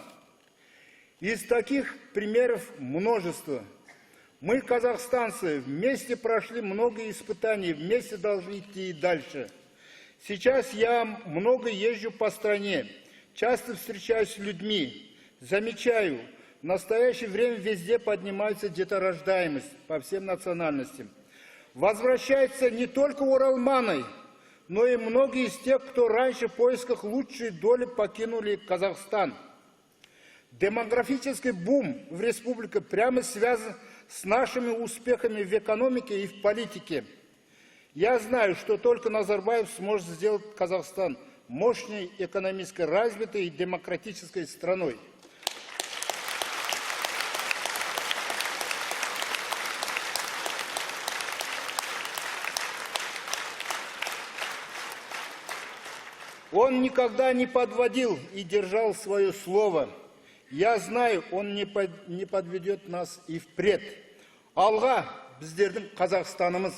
Из таких примеров множество. Мы, казахстанцы, вместе прошли много испытаний, вместе должны идти и дальше. Сейчас я много езжу по стране, часто встречаюсь с людьми, замечаю, в настоящее время везде поднимается деторождаемость по всем национальностям. Возвращаются не только уралманы, но и многие из тех, кто раньше в поисках лучшей доли покинули Казахстан. Демографический бум в республике прямо связан с нашими успехами в экономике и в политике. Я знаю, что только Назарбаев сможет сделать Казахстан мощной, экономически развитой и демократической страной. Он никогда не подводил и держал свое слово. Я знаю, он не подведет нас и впредь. Алға біздердің Қазақстанымыз.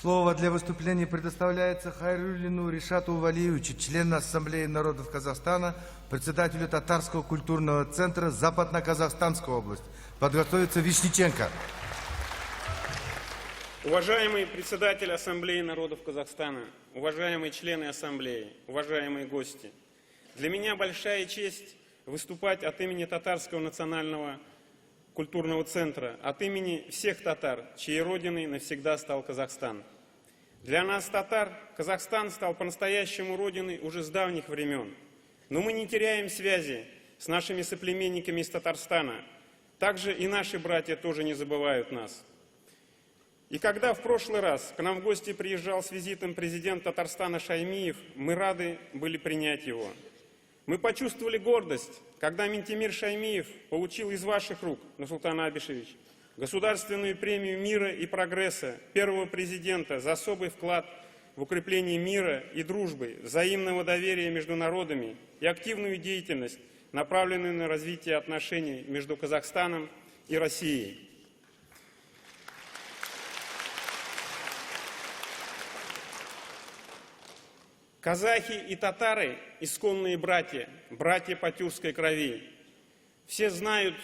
Слово для выступления предоставляется Хайруллину Ришату Валиевичу, члену Ассамблеи народов Казахстана, председателю Татарского культурного центра Западно-Казахстанской области. Подготовится Вишниченко. Уважаемый председатель Ассамблеи народов Казахстана, уважаемые члены Ассамблеи, уважаемые гости, для меня большая честь выступать от имени Татарского национального культурного центра, от имени всех татар, чьей родиной навсегда стал Казахстан. Для нас, татар, Казахстан стал по-настоящему родиной уже с давних времен. Но мы не теряем связи с нашими соплеменниками из Татарстана. Также и наши братья тоже не забывают нас. И когда в прошлый раз к нам в гости приезжал с визитом президент Татарстана Шаймиев, мы рады были принять его. Мы почувствовали гордость, когда Минтимир Шаймиев получил из ваших рук, Нурсултан Абишевич, Государственную премию мира и прогресса первого президента за особый вклад в укрепление мира и дружбы, взаимного доверия между народами и активную деятельность, направленную на развитие отношений между Казахстаном и Россией. Казахи и татары – исконные братья, братья по тюркской крови. Все знают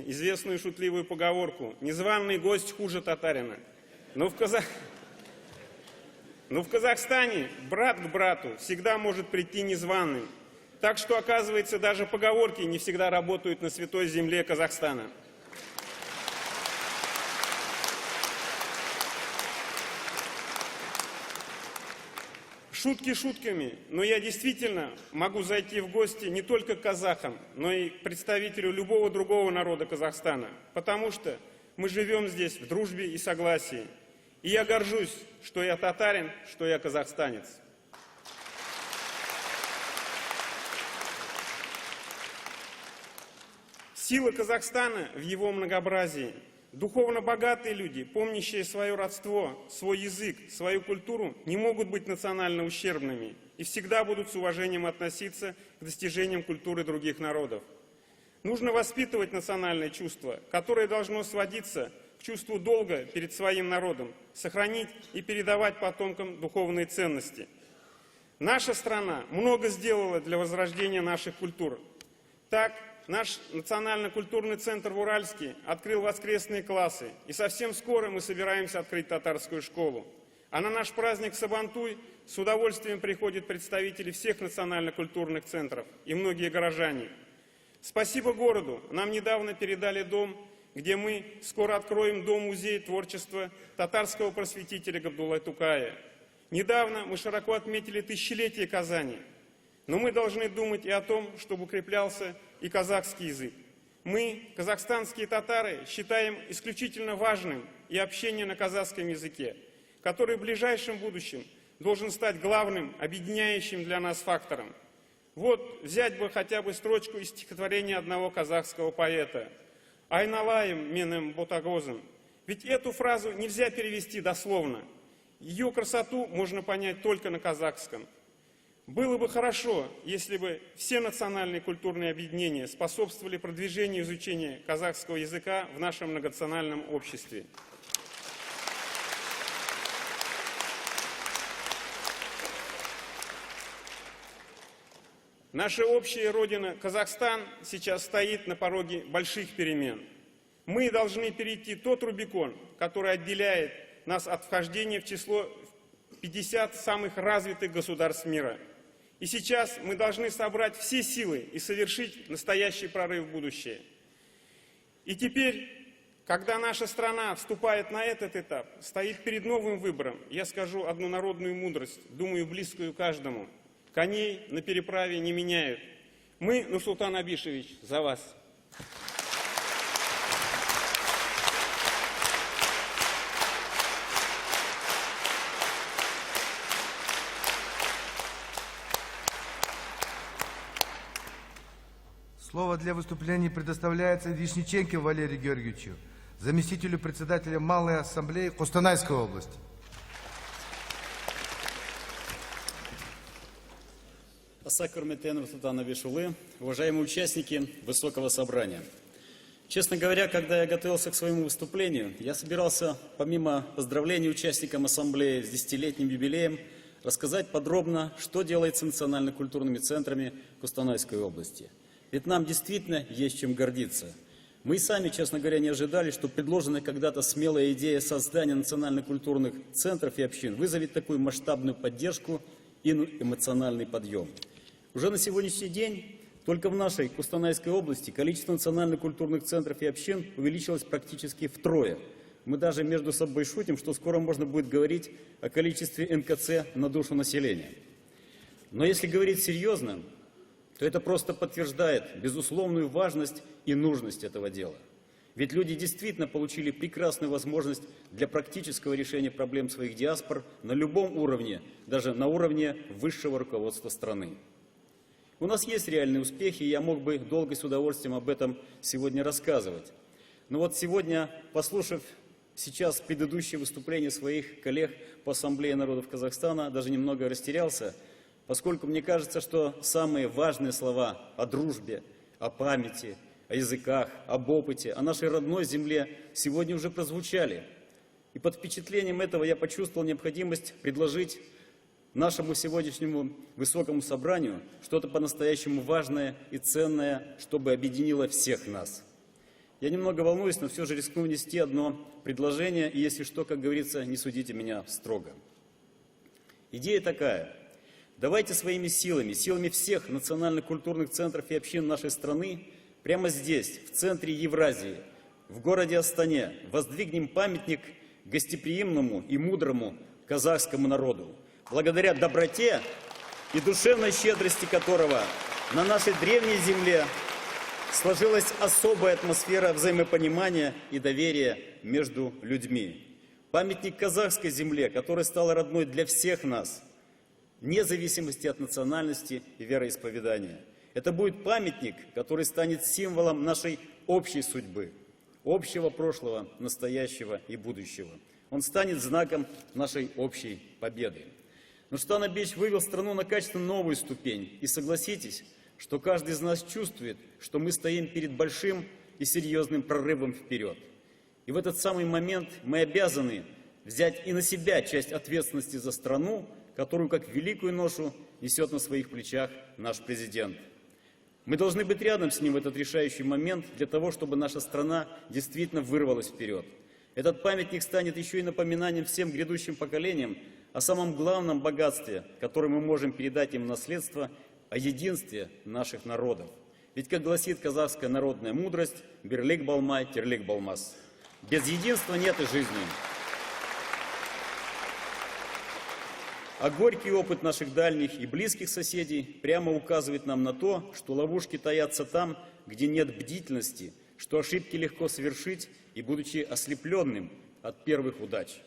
известную шутливую поговорку «Незваный гость хуже татарина». Но в Казахстане брат к брату всегда может прийти незваным. Так что, оказывается, даже поговорки не всегда работают на святой земле Казахстана. Шутки шутками, но я действительно могу зайти в гости не только к казахам, но и к представителю любого другого народа Казахстана, потому что мы живем здесь в дружбе и согласии. И я горжусь, что я татарин, что я казахстанец. Сила Казахстана в его многообразии. Духовно богатые люди, помнящие свое родство, свой язык, свою культуру, не могут быть национально ущербными и всегда будут с уважением относиться к достижениям культуры других народов. Нужно воспитывать национальное чувство, которое должно сводиться к чувству долга перед своим народом, сохранить и передавать потомкам духовные ценности. Наша страна много сделала для возрождения наших культур. Так, наш национально-культурный центр в Уральске открыл воскресные классы, и совсем скоро мы собираемся открыть татарскую школу. А на наш праздник Сабантуй с удовольствием приходят представители всех национально-культурных центров и многие горожане. Спасибо городу, нам недавно передали дом, где мы скоро откроем дом-музей творчества татарского просветителя Габдуллы Тукая. Недавно мы широко отметили тысячелетие Казани. Но мы должны думать и о том, чтобы укреплялся и казахский язык. Мы, казахстанские татары, считаем исключительно важным и общение на казахском языке, который в ближайшем будущем должен стать главным, объединяющим для нас фактором. Вот взять бы хотя бы строчку из стихотворения одного казахского поэта «Айналаем менем ботагозом». Ведь эту фразу нельзя перевести дословно. Ее красоту можно понять только на казахском. Было бы хорошо, если бы все национальные культурные объединения способствовали продвижению изучения казахского языка в нашем многонациональном обществе. Наша общая родина Казахстан сейчас стоит на пороге больших перемен. Мы должны перейти тот Рубикон, который отделяет нас от вхождения в число 50 самых развитых государств мира. И сейчас мы должны собрать все силы и совершить настоящий прорыв в будущее. И теперь, когда наша страна вступает на этот этап, стоит перед новым выбором, я скажу одну народную мудрость, думаю, близкую каждому. Коней на переправе не меняют. Мы, Нурсултан Абишевич, за вас. Слово для выступления предоставляется Вишниченко Валерию Георгиевичу, заместителю председателя Малой Ассамблеи Костанайской области. Уважаемые участники Высокого собрания. Честно говоря, когда я готовился к своему выступлению, я собирался, помимо поздравлений участникам Ассамблеи с 10-летним юбилеем, рассказать подробно, что делается национально-культурными центрами Костанайской области. Ведь нам действительно есть чем гордиться. Мы и сами, честно говоря, не ожидали, что предложенная когда-то смелая идея создания национально-культурных центров и общин вызовет такую масштабную поддержку и эмоциональный подъем. Уже на сегодняшний день только в нашей Костанайской области количество национально-культурных центров и общин увеличилось практически втрое. Мы даже между собой шутим, что скоро можно будет говорить о количестве НКЦ на душу населения. Но если говорить серьезно, то это просто подтверждает безусловную важность и нужность этого дела. Ведь люди действительно получили прекрасную возможность для практического решения проблем своих диаспор на любом уровне, даже на уровне высшего руководства страны. У нас есть реальные успехи, и я мог бы долго и с удовольствием об этом сегодня рассказывать. Но вот сегодня, послушав сейчас предыдущие выступления своих коллег по Ассамблее народов Казахстана, даже немного растерялся, поскольку мне кажется, что самые важные слова о дружбе, о памяти, о языках, об опыте, о нашей родной земле сегодня уже прозвучали. И под впечатлением этого я почувствовал необходимость предложить нашему сегодняшнему высокому собранию что-то по-настоящему важное и ценное, чтобы объединило всех нас. Я немного волнуюсь, но все же рискну внести одно предложение, и если что, как говорится, не судите меня строго. Идея такая. Давайте своими силами, силами всех национально-культурных центров и общин нашей страны, прямо здесь, в центре Евразии, в городе Астане, воздвигнем памятник гостеприимному и мудрому казахскому народу, благодаря доброте и душевной щедрости которого на нашей древней земле сложилась особая атмосфера взаимопонимания и доверия между людьми. Памятник казахской земле, который стал родной для всех нас, вне зависимости от национальности и вероисповедания. Это будет памятник, который станет символом нашей общей судьбы, общего прошлого, настоящего и будущего. Он станет знаком нашей общей победы. Нурсултан Абишевич вывел страну на качественно новую ступень. И согласитесь, что каждый из нас чувствует, что мы стоим перед большим и серьезным прорывом вперед. И в этот самый момент мы обязаны взять и на себя часть ответственности за страну, которую как великую ношу несет на своих плечах наш президент. Мы должны быть рядом с ним в этот решающий момент для того, чтобы наша страна действительно вырвалась вперед. Этот памятник станет еще и напоминанием всем грядущим поколениям о самом главном богатстве, которое мы можем передать им в наследство, о единстве наших народов. Ведь, как гласит казахская народная мудрость, «Бирлик балмай, терлик балмас». Без единства нет и жизни. А горький опыт наших дальних и близких соседей прямо указывает нам на то, что ловушки таятся там, где нет бдительности, что ошибки легко совершить и будучи ослепленным от первых удач.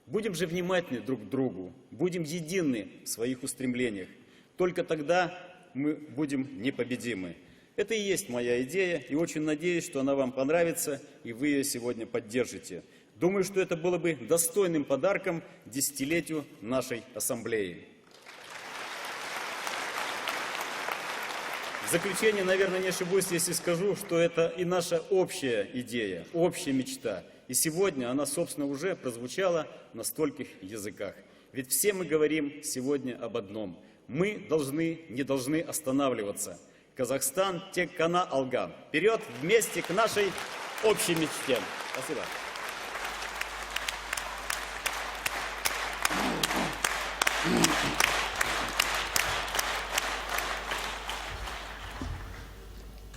Будем же внимательны друг к другу, будем едины в своих устремлениях. Только тогда мы будем непобедимы. Это и есть моя идея, и очень надеюсь, что она вам понравится, и вы ее сегодня поддержите. Думаю, что это было бы достойным подарком десятилетию нашей Ассамблеи. В заключение, наверное, не ошибусь, если скажу, что это и наша общая идея, общая мечта. И сегодня она, собственно, уже прозвучала на стольких языках. Ведь все мы говорим сегодня об одном. Мы не должны останавливаться. Казахстан, тек кана алган. Вперед вместе к нашей общей мечте. Спасибо.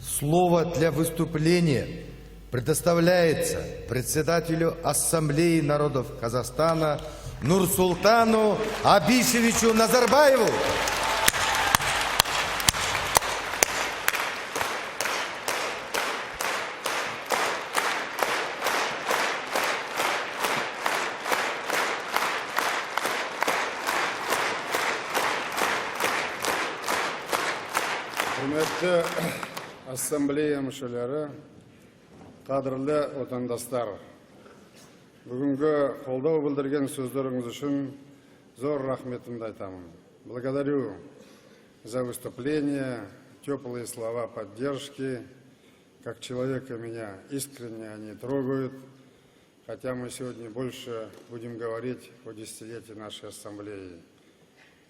Слово для выступления предоставляется председателю Ассамблеи народов Казахстана Нурсултану Абишевичу Назарбаеву. ассамблея мүшелері, қадірлі отандастар. Бүгінгі қолдау білдірген сөздеріңіз үшін зор рахметімді айтамын. Благодарю за выступление, теплые слова поддержки. Как человека меня искренне они трогают. Хотя мы сегодня больше будем говорить о десятилетии нашей ассамблеи.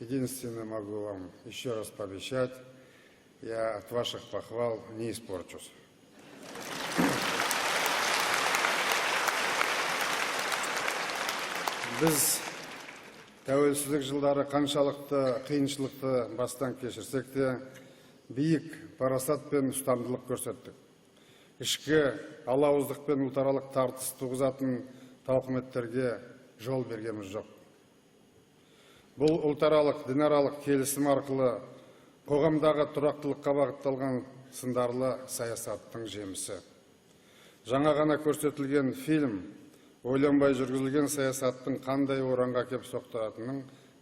Единственное могу вам еще раз пообещать, я от ваших похвал не испорчусь. Біз тәуелсіздік жылдары қаншалықты қиыншылықты бастан кешірсек те, биік парасат пен ұстамдылық көрсеттік. Ішкі алауыздық пен ұлтаралық тартыс туғызатын тауқыметтерге жол бергеміз жоқ. Бұл ұлтаралық, дінаралық келісім арқылы қоғамдағы тұрақтылыққа бағытталған сындарлы саясаттың жемісі. Жаңа ғана көрсетілген фильм ойланбай жүргізілген саясаттың қандай оранға кеп соқтыратынын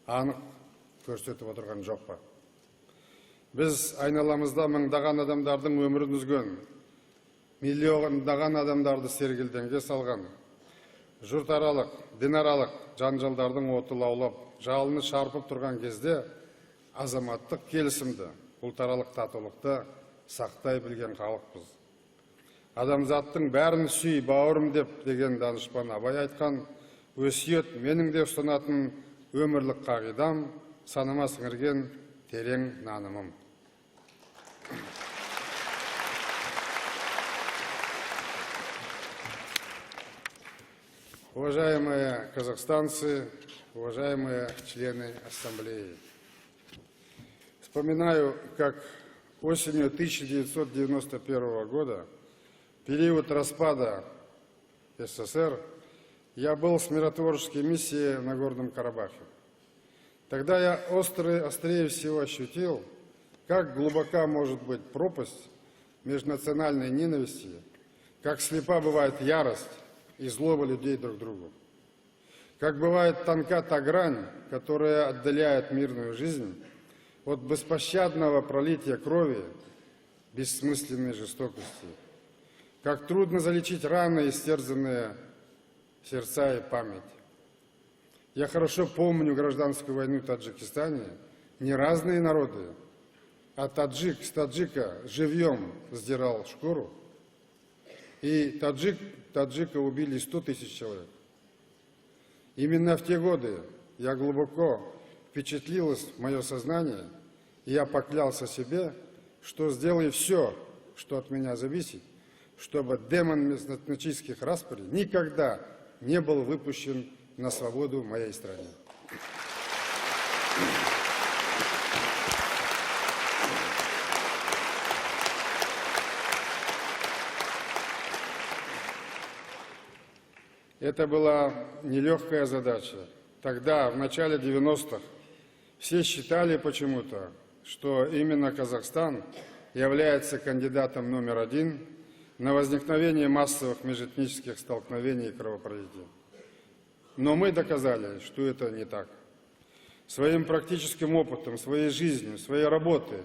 анық көрсетіп отырған жоқ па. Біз айналамызда мыңдаған адамдардың өмірін үзген, миллиондаған адамдарды сергелдеңге салған, жұртаралық, дінаралық жанжалдардың оты лаулап, жалыны шарпып тұрған кезде азаматтық келісімді, ұлтаралық татулықты сақтай білген халықпыз. Адамзаттың бәрін сүй, бауырым деп деген данышпан Абай айтқан өсиет менің де ұстанатын өмірлік қағидам, санама сіңірген терең нанымым. Уважаемые казахстанцы, уважаемые члены Ассамблеи, вспоминаю, как осенью 1991 года, период распада СССР, я был с миротворческой миссией на Горном Карабахе. Тогда я острее всего ощутил, как глубока может быть пропасть межнациональной ненависти, как слепа бывает ярость и злоба людей друг к другу. Как бывает тонка та грань, которая отдаляет мирную жизнь от беспощадного пролития крови, бессмысленной жестокости. Как трудно залечить раны, истерзанные сердца и память. Я хорошо помню гражданскую войну в Таджикистане. Не разные народы, а таджик с таджика живьем сдирал шкуру. И таджика убили 100 тысяч человек. Именно в те годы я глубоко впечатлилось мое сознание, и я поклялся себе, что сделаю все, что от меня зависит, чтобы демон межэтнических расприй никогда не был выпущен на свободу в моей стране. Это была нелегкая задача. Тогда, в начале 90-х, все считали почему-то, что именно Казахстан является кандидатом номер один на возникновение массовых межэтнических столкновений и кровопролития. Но мы доказали, что это не так. Своим практическим опытом, своей жизнью, своей работой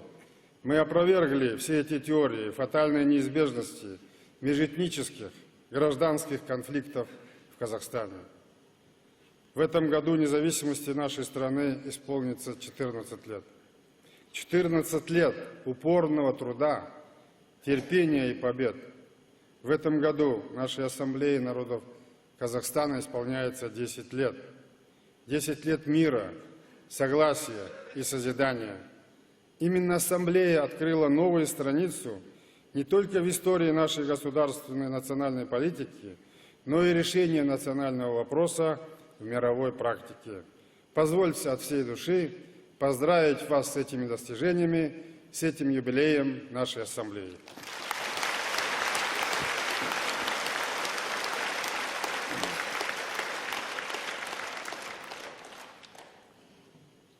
мы опровергли все эти теории фатальной неизбежности межэтнических, гражданских конфликтов в Казахстане. В этом году независимости нашей страны исполнится 14 лет. 14 лет упорного труда, терпения и побед. В этом году нашей Ассамблее народов Казахстана исполняется 10 лет. 10 лет мира, согласия и созидания. Именно Ассамблея открыла новую страницу не только в истории нашей государственной национальной политики, но и решение национального вопроса в мировой практике. Позвольте от всей души поздравить вас с этими достижениями, с этим юбилеем нашей Ассамблеи.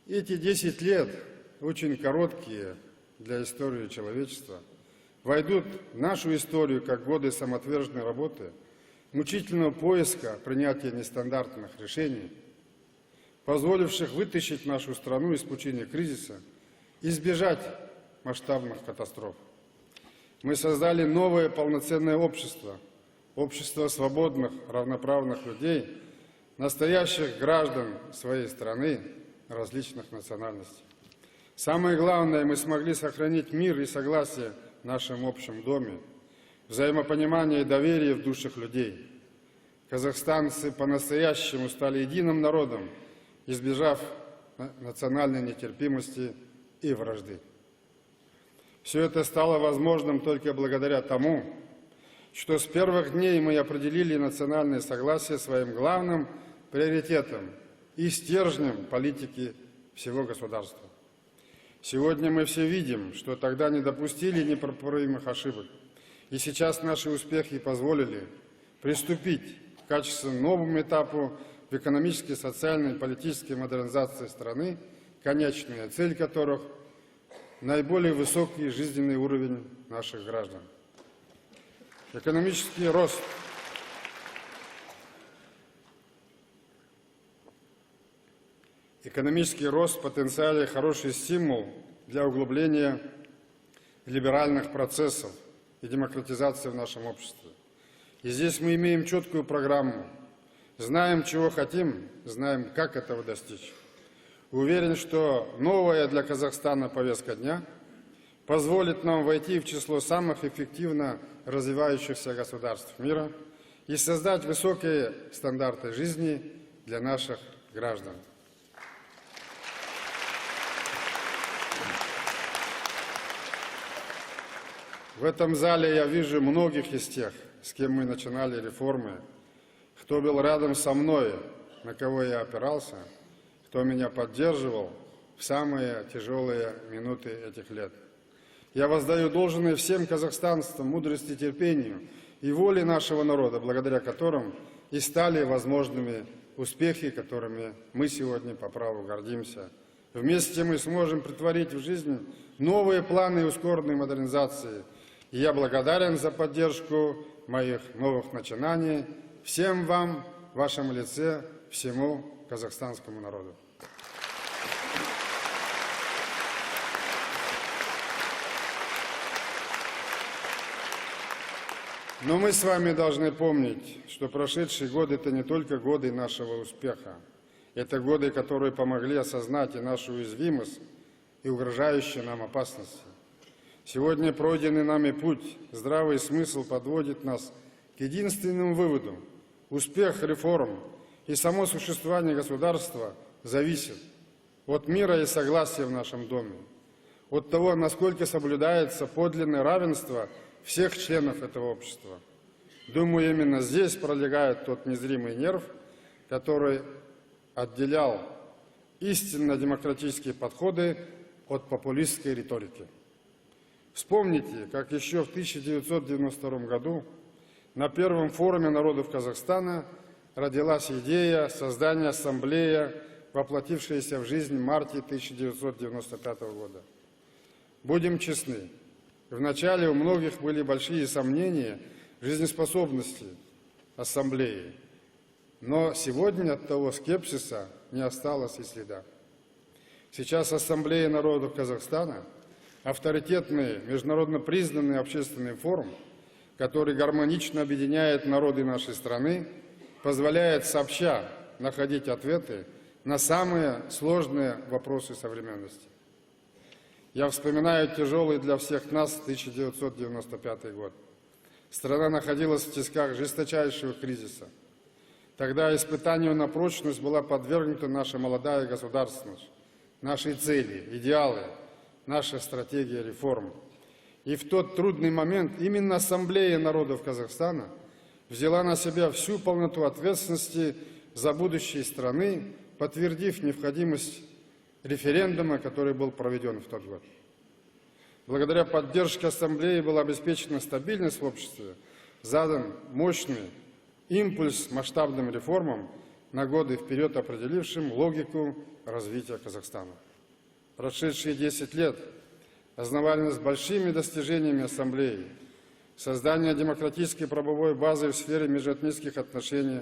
Эти 10 лет, очень короткие для истории человечества, войдут в нашу историю как годы самоотверженной работы, мучительного поиска принятия нестандартных решений, позволивших вытащить нашу страну из пучины кризиса, избежать масштабных катастроф. Мы создали новое полноценное общество, общество свободных, равноправных людей, настоящих граждан своей страны различных национальностей. Самое главное, мы смогли сохранить мир и согласие в нашем общем доме, взаимопонимание и доверие в душах людей. Казахстанцы по-настоящему стали единым народом, избежав национальной нетерпимости и вражды. Все это стало возможным только благодаря тому, что с первых дней мы определили национальное согласие своим главным приоритетом и стержнем политики всего государства. Сегодня мы все видим, что тогда не допустили непоправимых ошибок, и сейчас наши успехи позволили приступить к качественному новому этапу в экономической, социальной и политической модернизации страны, конечная цель которых – наиболее высокий жизненный уровень наших граждан. Экономический рост в потенциале хороший стимул для углубления либеральных процессов и демократизации в нашем обществе. И здесь мы имеем четкую программу, знаем, чего хотим, знаем, как этого достичь. Уверен, что новая для Казахстана повестка дня позволит нам войти в число самых эффективно развивающихся государств мира и создать высокие стандарты жизни для наших граждан. В этом зале я вижу многих из тех, с кем мы начинали реформы, кто был рядом со мной, на кого я опирался, кто меня поддерживал в самые тяжелые минуты этих лет. Я воздаю должное всем казахстанцам, мудрости, терпению и воле нашего народа, благодаря которым и стали возможными успехи, которыми мы сегодня по праву гордимся. Вместе мы сможем претворить в жизнь новые планы ускоренной модернизации. И я благодарен за поддержку моих новых начинаний всем вам, в вашем лице, всему казахстанскому народу. Но мы с вами должны помнить, что прошедшие годы – это не только годы нашего успеха. Это годы, которые помогли осознать и нашу уязвимость, и угрожающие нам опасности. Сегодня пройденный нами путь, здравый смысл подводит нас к единственному выводу. Успех реформ и само существование государства зависит от мира и согласия в нашем доме, от того, насколько соблюдается подлинное равенство всех членов этого общества. Думаю, именно здесь пролегает тот незримый нерв, который отделял истинно демократические подходы от популистской риторики. Вспомните, как еще в 1992 году на первом форуме народов Казахстана родилась идея создания ассамблеи, воплотившаяся в жизнь в марте 1995 года. Будем честны, вначале у многих были большие сомнения в жизнеспособности ассамблеи, но сегодня от того скепсиса не осталось и следа. Сейчас Ассамблея народов Казахстана – авторитетный, международно признанный общественный форум, который гармонично объединяет народы нашей страны, позволяет сообща находить ответы на самые сложные вопросы современности. Я вспоминаю тяжелый для всех нас 1995 год. Страна находилась в тисках жесточайшего кризиса. Тогда испытанию на прочность была подвергнута наша молодая государственность, наши цели, идеалы, наша стратегия реформ. И в тот трудный момент именно Ассамблея народов Казахстана взяла на себя всю полноту ответственности за будущее страны, подтвердив необходимость референдума, который был проведен в тот год. Благодаря поддержке Ассамблеи была обеспечена стабильность в обществе, задан мощный импульс масштабным реформам, на годы вперед определившим логику развития Казахстана. Прошедшие 10 лет ознаменовались большими достижениями Ассамблеи, создание демократической правовой базы в сфере межэтнических отношений,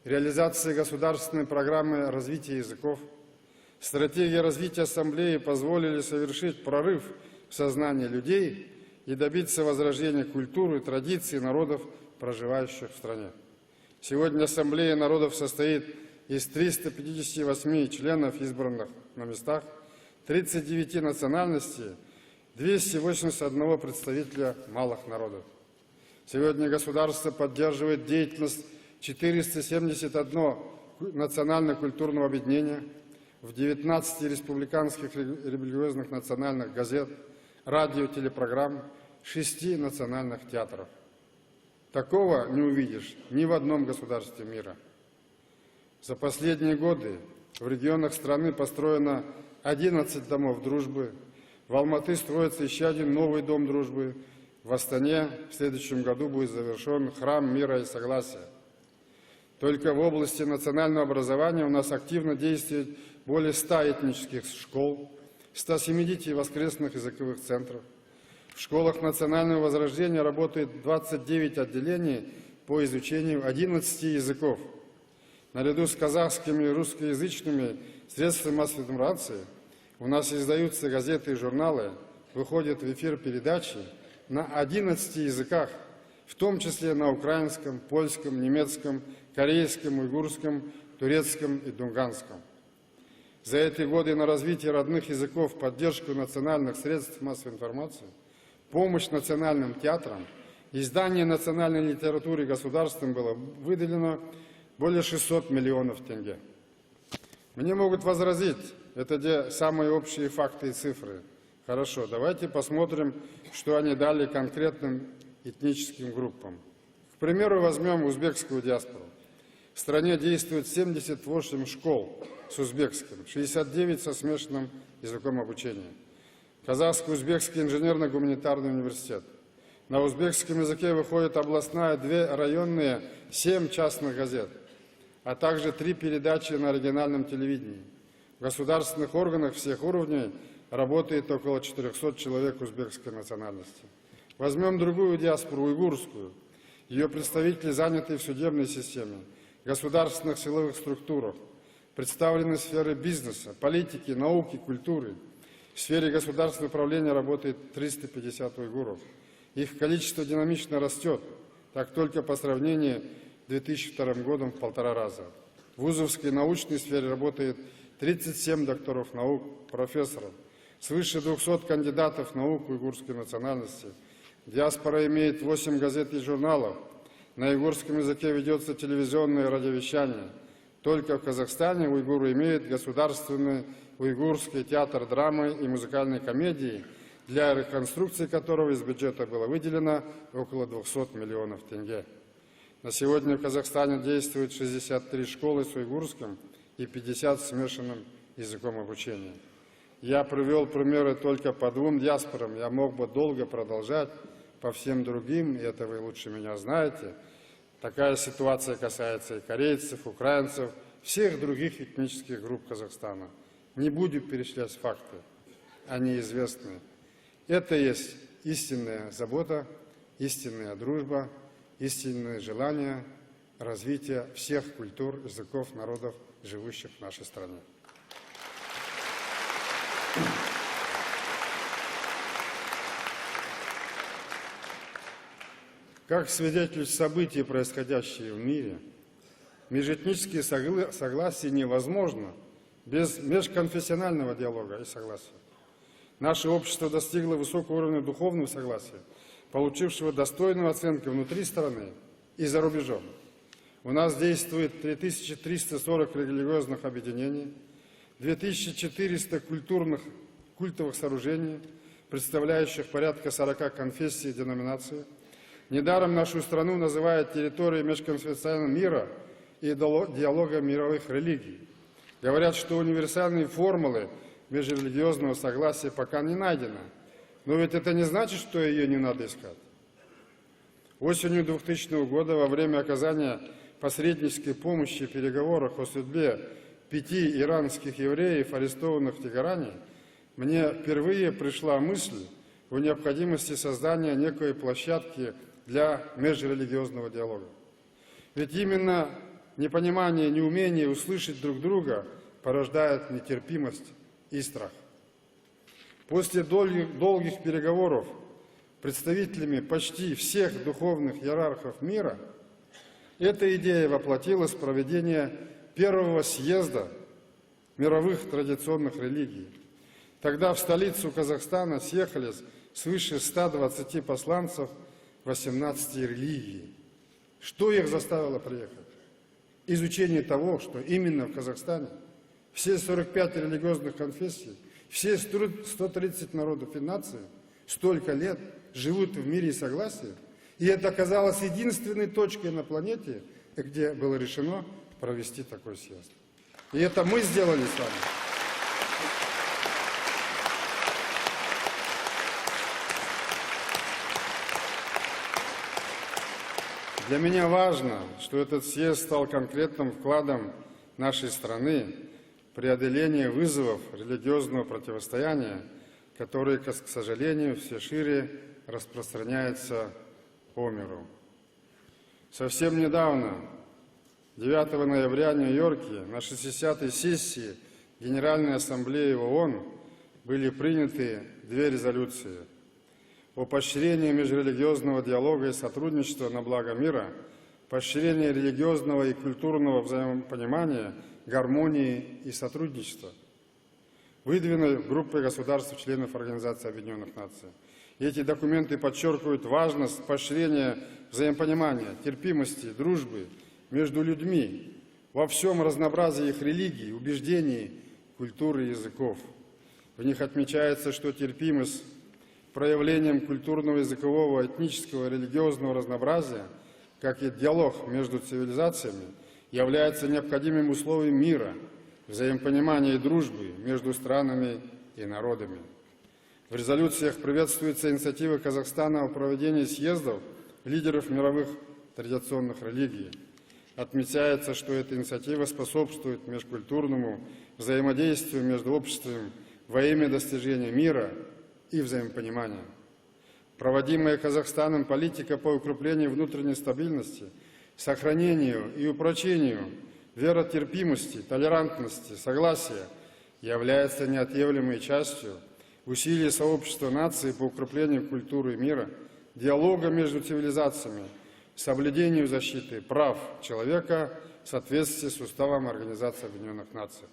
реализация государственной программы развития языков, стратегия развития Ассамблеи позволили совершить прорыв в сознании людей и добиться возрождения культуры и традиций народов, проживающих в стране. Сегодня Ассамблея народов состоит из 358 членов, избранных на местах, 39 национальностей, 281 представителя малых народов. Сегодня государство поддерживает деятельность 471 национально-культурного объединения, в 19 республиканских религиозных национальных газет, радио, телепрограмм, 6 национальных театров. Такого не увидишь ни в одном государстве мира. За последние годы в регионах страны построено 11 домов дружбы, в Алматы строится еще один новый дом дружбы, в Астане в следующем году будет завершен храм мира и согласия. Только в области национального образования у нас активно действует более 100 этнических школ, 170 воскресных языковых центров. В школах национального возрождения работает 29 отделений по изучению 11 языков. Наряду с казахскими и русскоязычными средствами массовой информации у нас издаются газеты и журналы, выходят в эфир передачи на 11 языках, в том числе на украинском, польском, немецком, корейском, уйгурском, турецком и дунганском. За эти годы на развитие родных языков, поддержку национальных средств массовой информации, помощь национальным театрам, издание национальной литературы государством было выделено более 600 миллионов тенге. Мне могут возразить, это самые общие факты и цифры. Хорошо, давайте посмотрим, что они дали конкретным этническим группам. К примеру, возьмем узбекскую диаспору. В стране действует 78 школ с узбекским, 69 со смешанным языком обучения. Казахско-узбекский инженерно-гуманитарный университет. На узбекском языке выходит областная, 2 районные, 7 частных газет, а также 3 передачи на региональном телевидении. В государственных органах всех уровней работает около 400 человек узбекской национальности. Возьмем другую диаспору, уйгурскую. Ее представители заняты в судебной системе, государственных силовых структурах, представлены в сфере бизнеса, политики, науки, культуры. В сфере государственного управления работает 350 уйгуров. Их количество динамично растет, так только по сравнению с 2002 годом в 1,5 раза. В вузовской научной сфере работает 37 докторов наук, профессоров, свыше 200 кандидатов наук уйгурской национальности. Диаспора имеет 8 газет и журналов. На уйгурском языке ведется телевизионное радиовещание. Только в Казахстане уйгуры имеют государственный уйгурский театр драмы и музыкальной комедии, для реконструкции которого из бюджета было выделено около 200 миллионов тенге. На сегодня в Казахстане действует 63 школы с уйгурским и 50 смешанным языком обучения. Я привел примеры только по 2 диаспорам, я мог бы долго продолжать по всем другим, и это вы лучше меня знаете. Такая ситуация касается и корейцев, украинцев, всех других этнических групп Казахстана. Не буду перечислять факты, они известны. Это есть истинная забота, истинная дружба, истинное желание развития всех культур, языков, народов, живущих в нашей стране. Как свидетельствуют события, происходящие в мире, межэтнические согласия невозможно без межконфессионального диалога и согласия. Наше общество достигло высокого уровня духовного согласия, получившего достойную оценку внутри страны и за рубежом. У нас действует 3340 религиозных объединений, 2400 культовых сооружений, представляющих порядка 40 конфессий и деноминаций. Недаром нашу страну называют территорией межконфессионального мира и диалога мировых религий. Говорят, что универсальные формулы межрелигиозного согласия пока не найдено. Но ведь это не значит, что ее не надо искать. Осенью 2000 года, во время оказания посреднической помощи в переговорах о судьбе 5 иранских евреев, арестованных в Тегеране, мне впервые пришла мысль о необходимости создания некой площадки для межрелигиозного диалога. Ведь именно непонимание, неумение услышать друг друга порождает нетерпимость и страх. После долгих переговоров представителями почти всех духовных иерархов мира, эта идея воплотилась в проведение первого съезда мировых традиционных религий. Тогда в столицу Казахстана съехались свыше 120 посланцев 18 религий. Что их заставило приехать? Изучение того, что именно в Казахстане все 45 религиозных конфессий, все 130 народов и наций столько лет живут в мире и согласии. И это оказалось единственной точкой на планете, где было решено провести такой съезд. И это мы сделали с вами. Для меня важно, что этот съезд стал конкретным вкладом нашей страны в преодоление вызовов религиозного противостояния, которые, к сожалению, все шире распространяются по миру. Совсем недавно, 9 ноября в Нью-Йорке, на 60-й сессии Генеральной Ассамблеи ООН были приняты две резолюции о поощрении межрелигиозного диалога и сотрудничества на благо мира, поощрении религиозного и культурного взаимопонимания, гармонии и сотрудничества, выдвинутой группой государств-членов Организации Объединенных Наций. Эти документы подчеркивают важность поощрения взаимопонимания, терпимости, дружбы между людьми во всем разнообразии их религий, убеждений, культуры и языков. В них отмечается, что терпимость проявлением культурного, языкового, этнического, религиозного разнообразия, как и диалог между цивилизациями, является необходимым условием мира, взаимопонимания и дружбы между странами и народами. В резолюциях приветствуются инициативы Казахстана о проведении съездов лидеров мировых традиционных религий. Отмечается, что эта инициатива способствует межкультурному взаимодействию между обществами во имя достижения мира и взаимопонимания. Проводимая Казахстаном политика по укреплению внутренней стабильности, сохранению и упрочению веротерпимости, толерантности, согласия является неотъемлемой частью усилий сообщества наций по укреплению культуры мира, диалога между цивилизациями, соблюдению защиты прав человека в соответствии с Уставом Организации Объединенных Наций.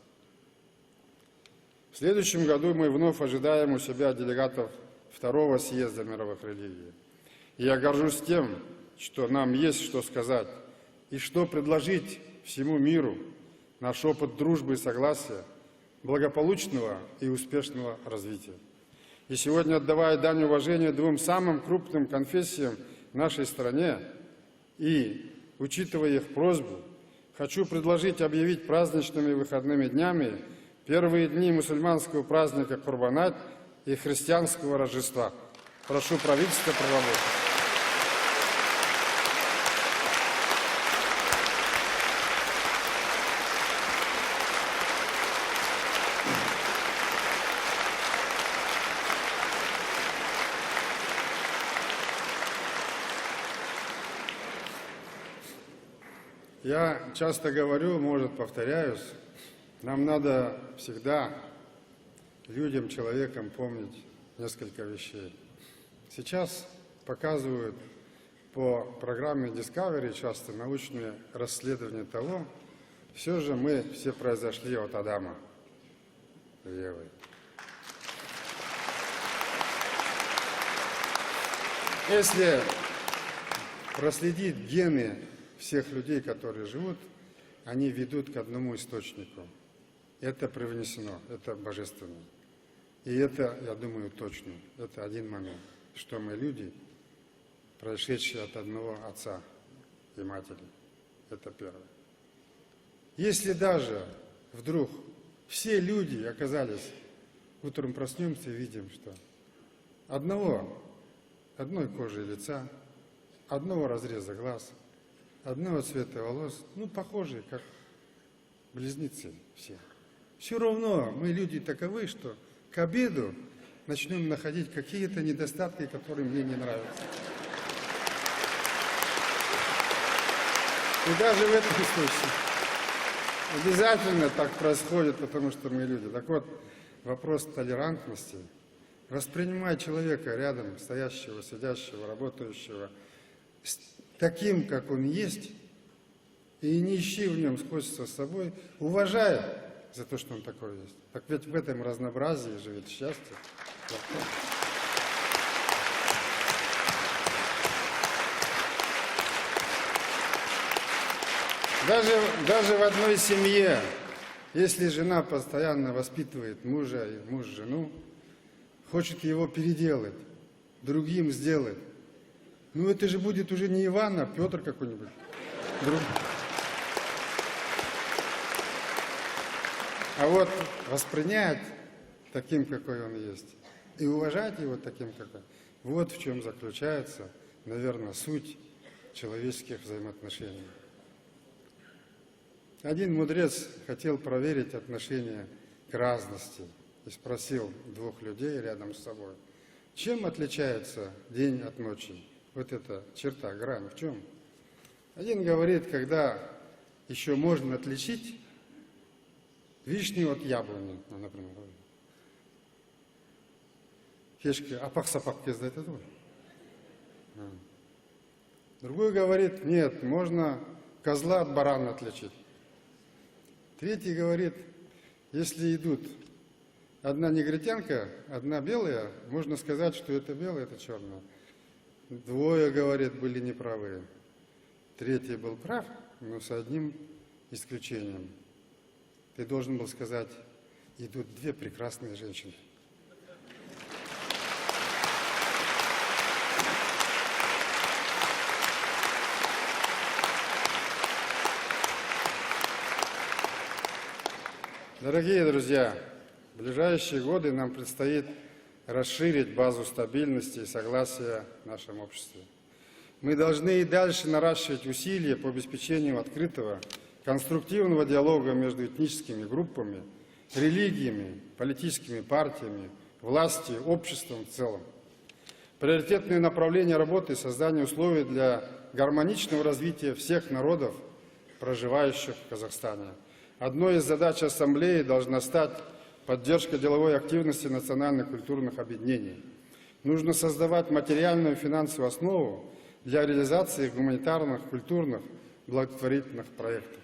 В следующем году мы вновь ожидаем у себя делегатов второго съезда мировых религий. И я горжусь тем, что нам есть что сказать и что предложить всему миру, наш опыт дружбы и согласия, благополучного и успешного развития. И сегодня, отдавая дань уважения двум самым крупным конфессиям в нашей стране и учитывая их просьбу, хочу предложить объявить праздничными выходными днями первые дни мусульманского праздника Курбанат и христианского Рождества. Прошу правительство проработать. Я часто говорю, может, повторяюсь, нам надо всегда людям, человекам помнить несколько вещей. Сейчас показывают по программе Discovery часто научные расследования того, все же мы все произошли от Адама и Евы. Если проследить гены всех людей, которые живут, они ведут к одному источнику. Это привнесено, это божественно. И это, я думаю, точно. Это один момент, что мы люди, происшедшие от одного отца и матери. Это первое. Если даже вдруг все люди оказались, утром проснемся и видим, что одной кожи лица, одного разреза глаз, одного цвета волос, похожие, как близнецы все. Все равно мы люди таковы, что к обеду начнем находить какие-то недостатки, которые мне не нравятся. И даже в этом случае обязательно так происходит, потому что мы люди. Так вот, вопрос толерантности, Воспринимай человека рядом, стоящего, сидящего, работающего, таким, как он есть, и не ищи в нем сходства с собой, уважай за то, что он такой есть. Так ведь в этом разнообразии живет счастье. Даже в одной семье, если жена постоянно воспитывает мужа и муж жену, хочет его переделать, другим сделать, ну это же будет уже не Иван, а Петр какой-нибудь. А вот воспринять таким, какой он есть, и уважать его таким, какой, вот в чем заключается, наверное, суть человеческих взаимоотношений. Один мудрец хотел проверить отношение к разности и спросил двух людей рядом с собой, чем отличается день от ночи? Вот эта черта, грань, в чем? Один говорит, когда еще можно отличить вишню от яблони, например. Кешки, апак-сапак кездет это. Другой говорит, нет, можно козла от барана отличить. Третий говорит, если идут одна негритянка, одна белая, можно сказать, что это белое, это черное. Двое, говорит, были неправы. Третий был прав, но с одним исключением. Ты должен был сказать, идут две прекрасные женщины. Дорогие друзья, в ближайшие годы нам предстоит расширить базу стабильности и согласия в нашем обществе. Мы должны и дальше наращивать усилия по обеспечению открытого, конструктивного диалога между этническими группами, религиями, политическими партиями, властью, обществом в целом. Приоритетные направления работы – создание условий для гармоничного развития всех народов, проживающих в Казахстане. Одной из задач Ассамблеи должна стать поддержка деловой активности национальных культурных объединений. Нужно создавать материальную и финансовую основу для реализации гуманитарных, культурных, благотворительных проектов.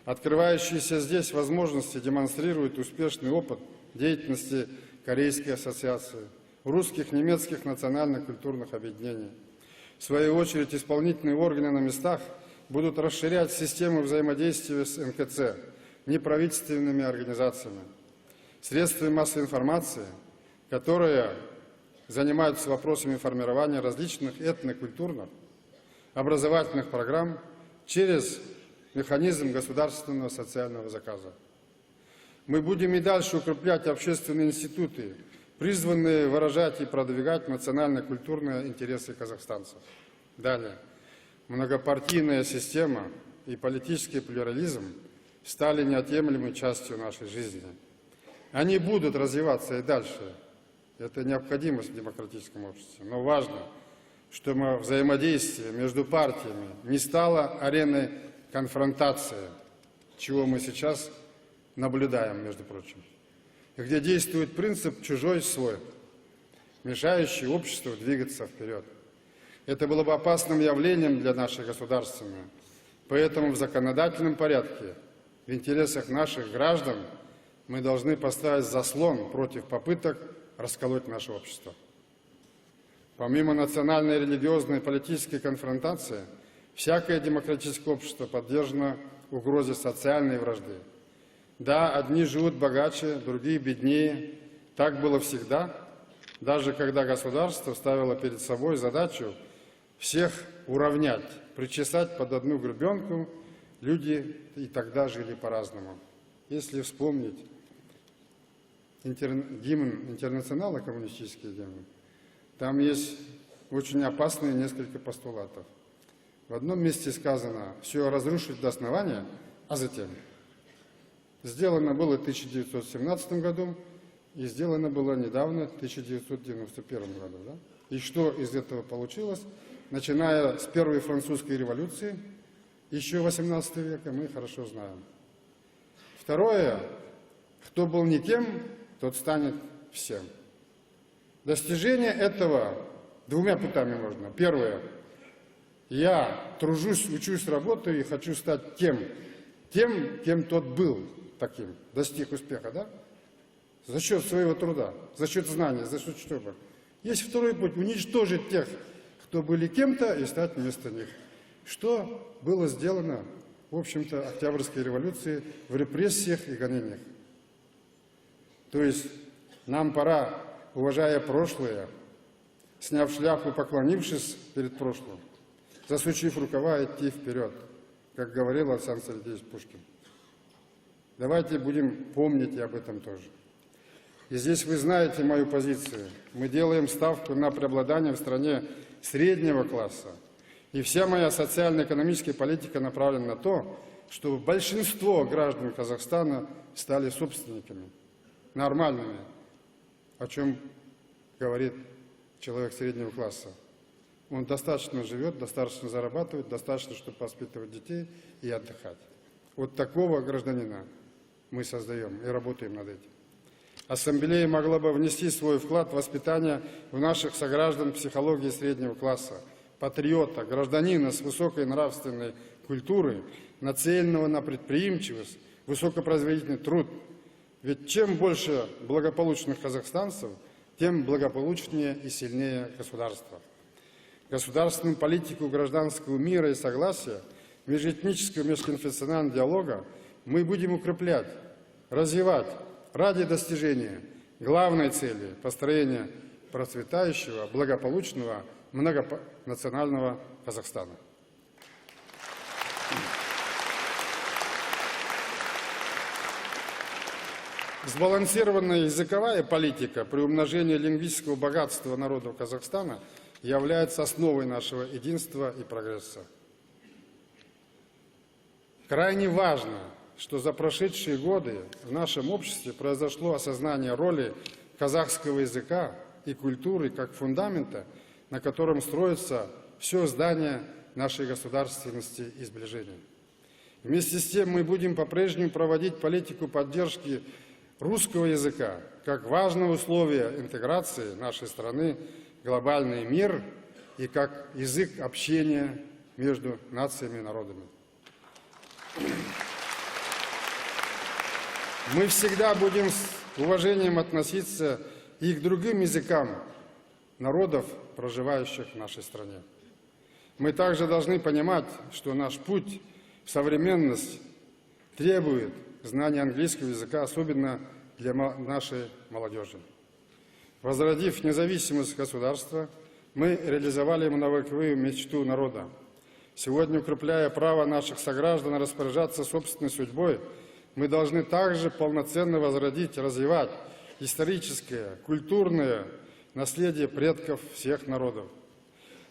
Открывающиеся здесь возможности демонстрируют успешный опыт деятельности Корейской ассоциации, русских, немецких национальных культурных объединений. В свою очередь, исполнительные органы на местах будут расширять систему взаимодействия с НКЦ, неправительственными организациями, средствами массовой информации, которые занимаются вопросами формирования различных этнокультурных, образовательных программ через механизм государственного социального заказа. Мы будем и дальше укреплять общественные институты, призванные выражать и продвигать национально-культурные интересы казахстанцев. Далее. Многопартийная система и политический плюрализм стали неотъемлемой частью нашей жизни. Они будут развиваться и дальше. Это необходимость в демократическом обществе. Но важно, чтобы взаимодействие между партиями не стало ареной конфронтации, чего мы сейчас наблюдаем, между прочим, и где действует принцип «чужой-свой», мешающий обществу двигаться вперед. Это было бы опасным явлением для нашей государственной. Поэтому в законодательном порядке, в интересах наших граждан, мы должны поставить заслон против попыток расколоть наше общество. Помимо национальной, религиозной и политической конфронтации, всякое демократическое общество подвержено угрозе социальной вражды. Да, одни живут богаче, другие беднее. Так было всегда, даже когда государство ставило перед собой задачу всех уравнять, причесать под одну гребенку, люди и тогда жили по-разному. Если вспомнить гимн Интернационала, коммунистический гимн, там есть очень опасные несколько постулатов. В одном месте сказано «все разрушить до основания», а затем. Сделано было в 1917 году и сделано было недавно, в 1991 году. Да? И что из этого получилось? Начиная с Первой французской революции, еще 18 века, мы хорошо знаем. Второе, кто был никем, тот станет всем. Достижение этого двумя путями можно. Первое. Я тружусь, учусь, работаю и хочу стать тем, кем тот был таким, достиг успеха, да? За счет своего труда, за счет знаний, за счет чего. Есть второй путь – уничтожить тех, кто были кем-то, и стать вместо них. Что было сделано, в общем-то, Октябрьской революции в репрессиях и гонениях. То есть нам пора, уважая прошлое, сняв шляпу, поклонившись перед прошлым, засучив рукава, идти вперед, как говорил Александр Сергеевич Пушкин. Давайте будем помнить и об этом тоже. И здесь вы знаете мою позицию. Мы делаем ставку на преобладание в стране среднего класса. И вся моя социально-экономическая политика направлена на то, чтобы большинство граждан Казахстана стали собственниками, нормальными, о чем говорит человек среднего класса. Он достаточно живет, достаточно зарабатывает, достаточно, чтобы воспитывать детей и отдыхать. Вот такого гражданина мы создаем и работаем над этим. Ассамблея могла бы внести свой вклад в воспитание в наших сограждан психологии среднего класса, патриота, гражданина с высокой нравственной культурой, нацеленного на предприимчивость, высокопроизводительный труд. Ведь чем больше благополучных казахстанцев, тем благополучнее и сильнее государство. Государственную политику гражданского мира и согласия, межэтнического и межконфессионального диалога мы будем укреплять, развивать ради достижения главной цели построения процветающего, благополучного, многонационального Казахстана. Сбалансированная языковая политика при умножении лингвистического богатства народов Казахстана является основой нашего единства и прогресса. Крайне важно, что за прошедшие годы в нашем обществе произошло осознание роли казахского языка и культуры как фундамента, на котором строится все здание нашей государственности и сближения. Вместе с тем мы будем по-прежнему проводить политику поддержки русского языка как важное условие интеграции нашей страны в глобальный мир и как язык общения между нациями и народами. Мы всегда будем с уважением относиться и к другим языкам народов, проживающих в нашей стране. Мы также должны понимать, что наш путь в современность требует знания английского языка, особенно для нашей молодежи. Возродив независимость государства, мы реализовали многовековую мечту народа. Сегодня, укрепляя право наших сограждан распоряжаться собственной судьбой, мы должны также полноценно возродить, развивать историческое, культурное наследие предков всех народов.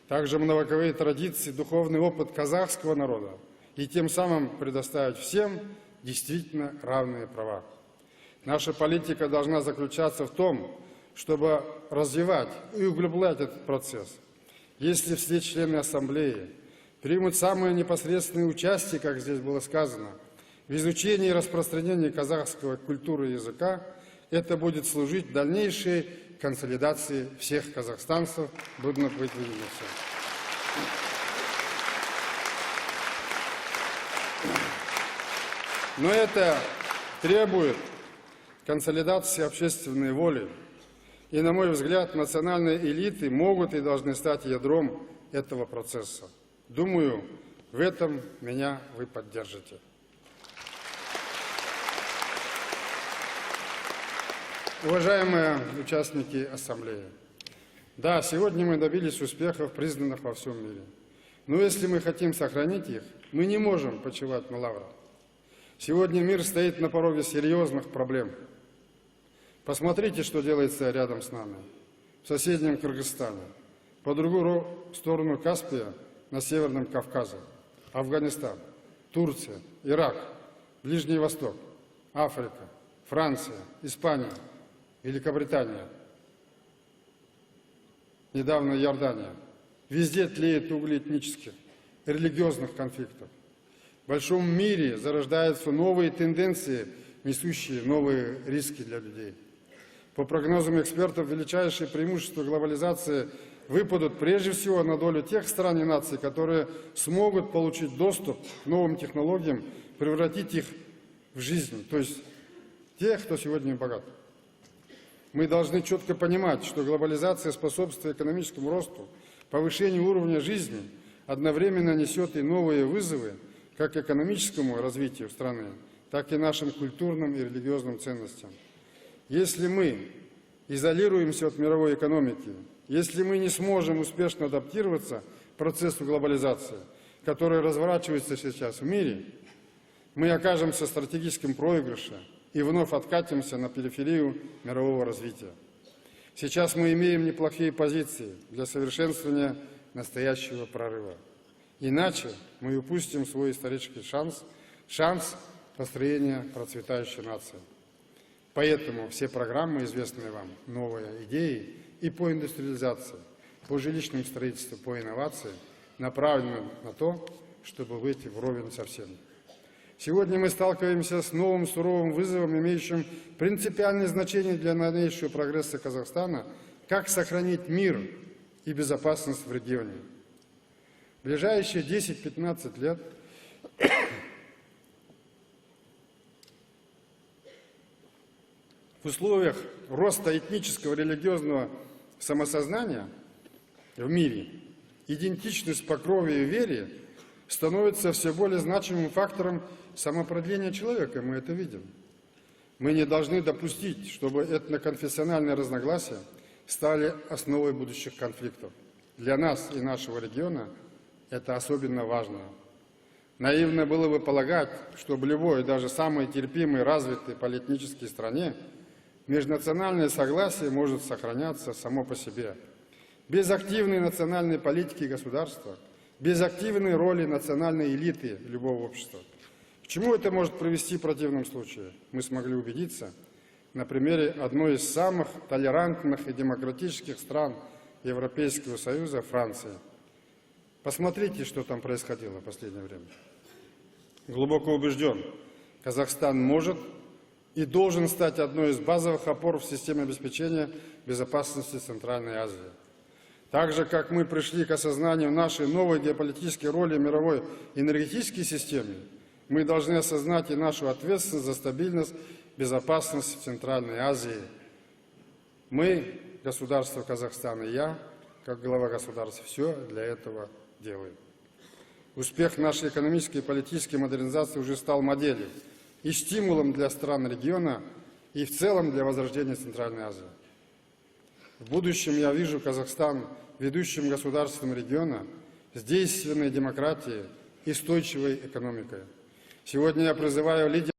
Также многовековые традиции, духовный опыт казахского народа и тем самым предоставить всем действительно равные права. Наша политика должна заключаться в том, чтобы развивать и углублять этот процесс. Если все члены Ассамблеи примут самое непосредственное участие, как здесь было сказано, в изучении и распространении казахского культуры и языка, это будет служить дальнейшей консолидации всех казахстанцев. Будем быть видны все. Но это требует консолидации общественной воли. И, на мой взгляд, национальные элиты могут и должны стать ядром этого процесса. Думаю, в этом меня вы поддержите. Уважаемые участники Ассамблеи, да, сегодня мы добились успехов, признанных во всем мире. Но если мы хотим сохранить их, мы не можем почивать на лаврах. Сегодня мир стоит на пороге серьезных проблем. Посмотрите, что делается рядом с нами, в соседнем Кыргызстане, по другую сторону Каспия, на Северном Кавказе, Афганистан, Турция, Ирак, Ближний Восток, Африка, Франция, Испания, Великобритания, недавно Иордания. Везде тлеют угли этнических, религиозных конфликтов. В большом мире зарождаются новые тенденции, несущие новые риски для людей. По прогнозам экспертов, величайшие преимущества глобализации выпадут прежде всего на долю тех стран и наций, которые смогут получить доступ к новым технологиям, превратить их в жизнь, то есть тех, кто сегодня богат. Мы должны четко понимать, что глобализация способствует экономическому росту, повышению уровня жизни, одновременно несет и новые вызовы как экономическому развитию страны, так и нашим культурным и религиозным ценностям. Если мы изолируемся от мировой экономики, если мы не сможем успешно адаптироваться к процессу глобализации, который разворачивается сейчас в мире, мы окажемся в стратегическом проигрыше и вновь откатимся на периферию мирового развития. Сейчас мы имеем неплохие позиции для совершенствования настоящего прорыва. Иначе мы упустим свой исторический шанс построения процветающей нации. Поэтому все программы, известные вам, новые идеи и по индустриализации, по жилищному строительству, по инновации, направлены на то, чтобы выйти вровень со всеми. Сегодня мы сталкиваемся с новым суровым вызовом, имеющим принципиальное значение для дальнейшего прогресса Казахстана, как сохранить мир и безопасность в регионе. В ближайшие 10-15 лет в условиях роста этнического религиозного самосознания в мире идентичность по крови и вере становится все более значимым фактором самопродления человека, мы это видим. Мы не должны допустить, чтобы этноконфессиональные разногласия стали основой будущих конфликтов. Для нас и нашего региона это особенно важно. Наивно было бы полагать, что в любой, даже самой терпимой, развитой политической стране межнациональное согласие может сохраняться само по себе. Без активной национальной политики государства, без активной роли национальной элиты любого общества. К чему это может привести в противном случае? Мы смогли убедиться на примере одной из самых толерантных и демократических стран Европейского Союза, Франции. Посмотрите, что там происходило в последнее время. Глубоко убежден, Казахстан может и должен стать одной из базовых опор в системе обеспечения безопасности Центральной Азии. Так же, как мы пришли к осознанию нашей новой геополитической роли в мировой энергетической системе, мы должны осознать и нашу ответственность за стабильность, безопасность в Центральной Азии. Мы, государство Казахстана, и я, как глава государства, все для этого делаем. Успех нашей экономической и политической модернизации уже стал моделью и стимулом для стран региона и в целом для возрождения Центральной Азии. В будущем я вижу Казахстан ведущим государством региона с действенной демократией и устойчивой экономикой. Сегодня я призываю лидеров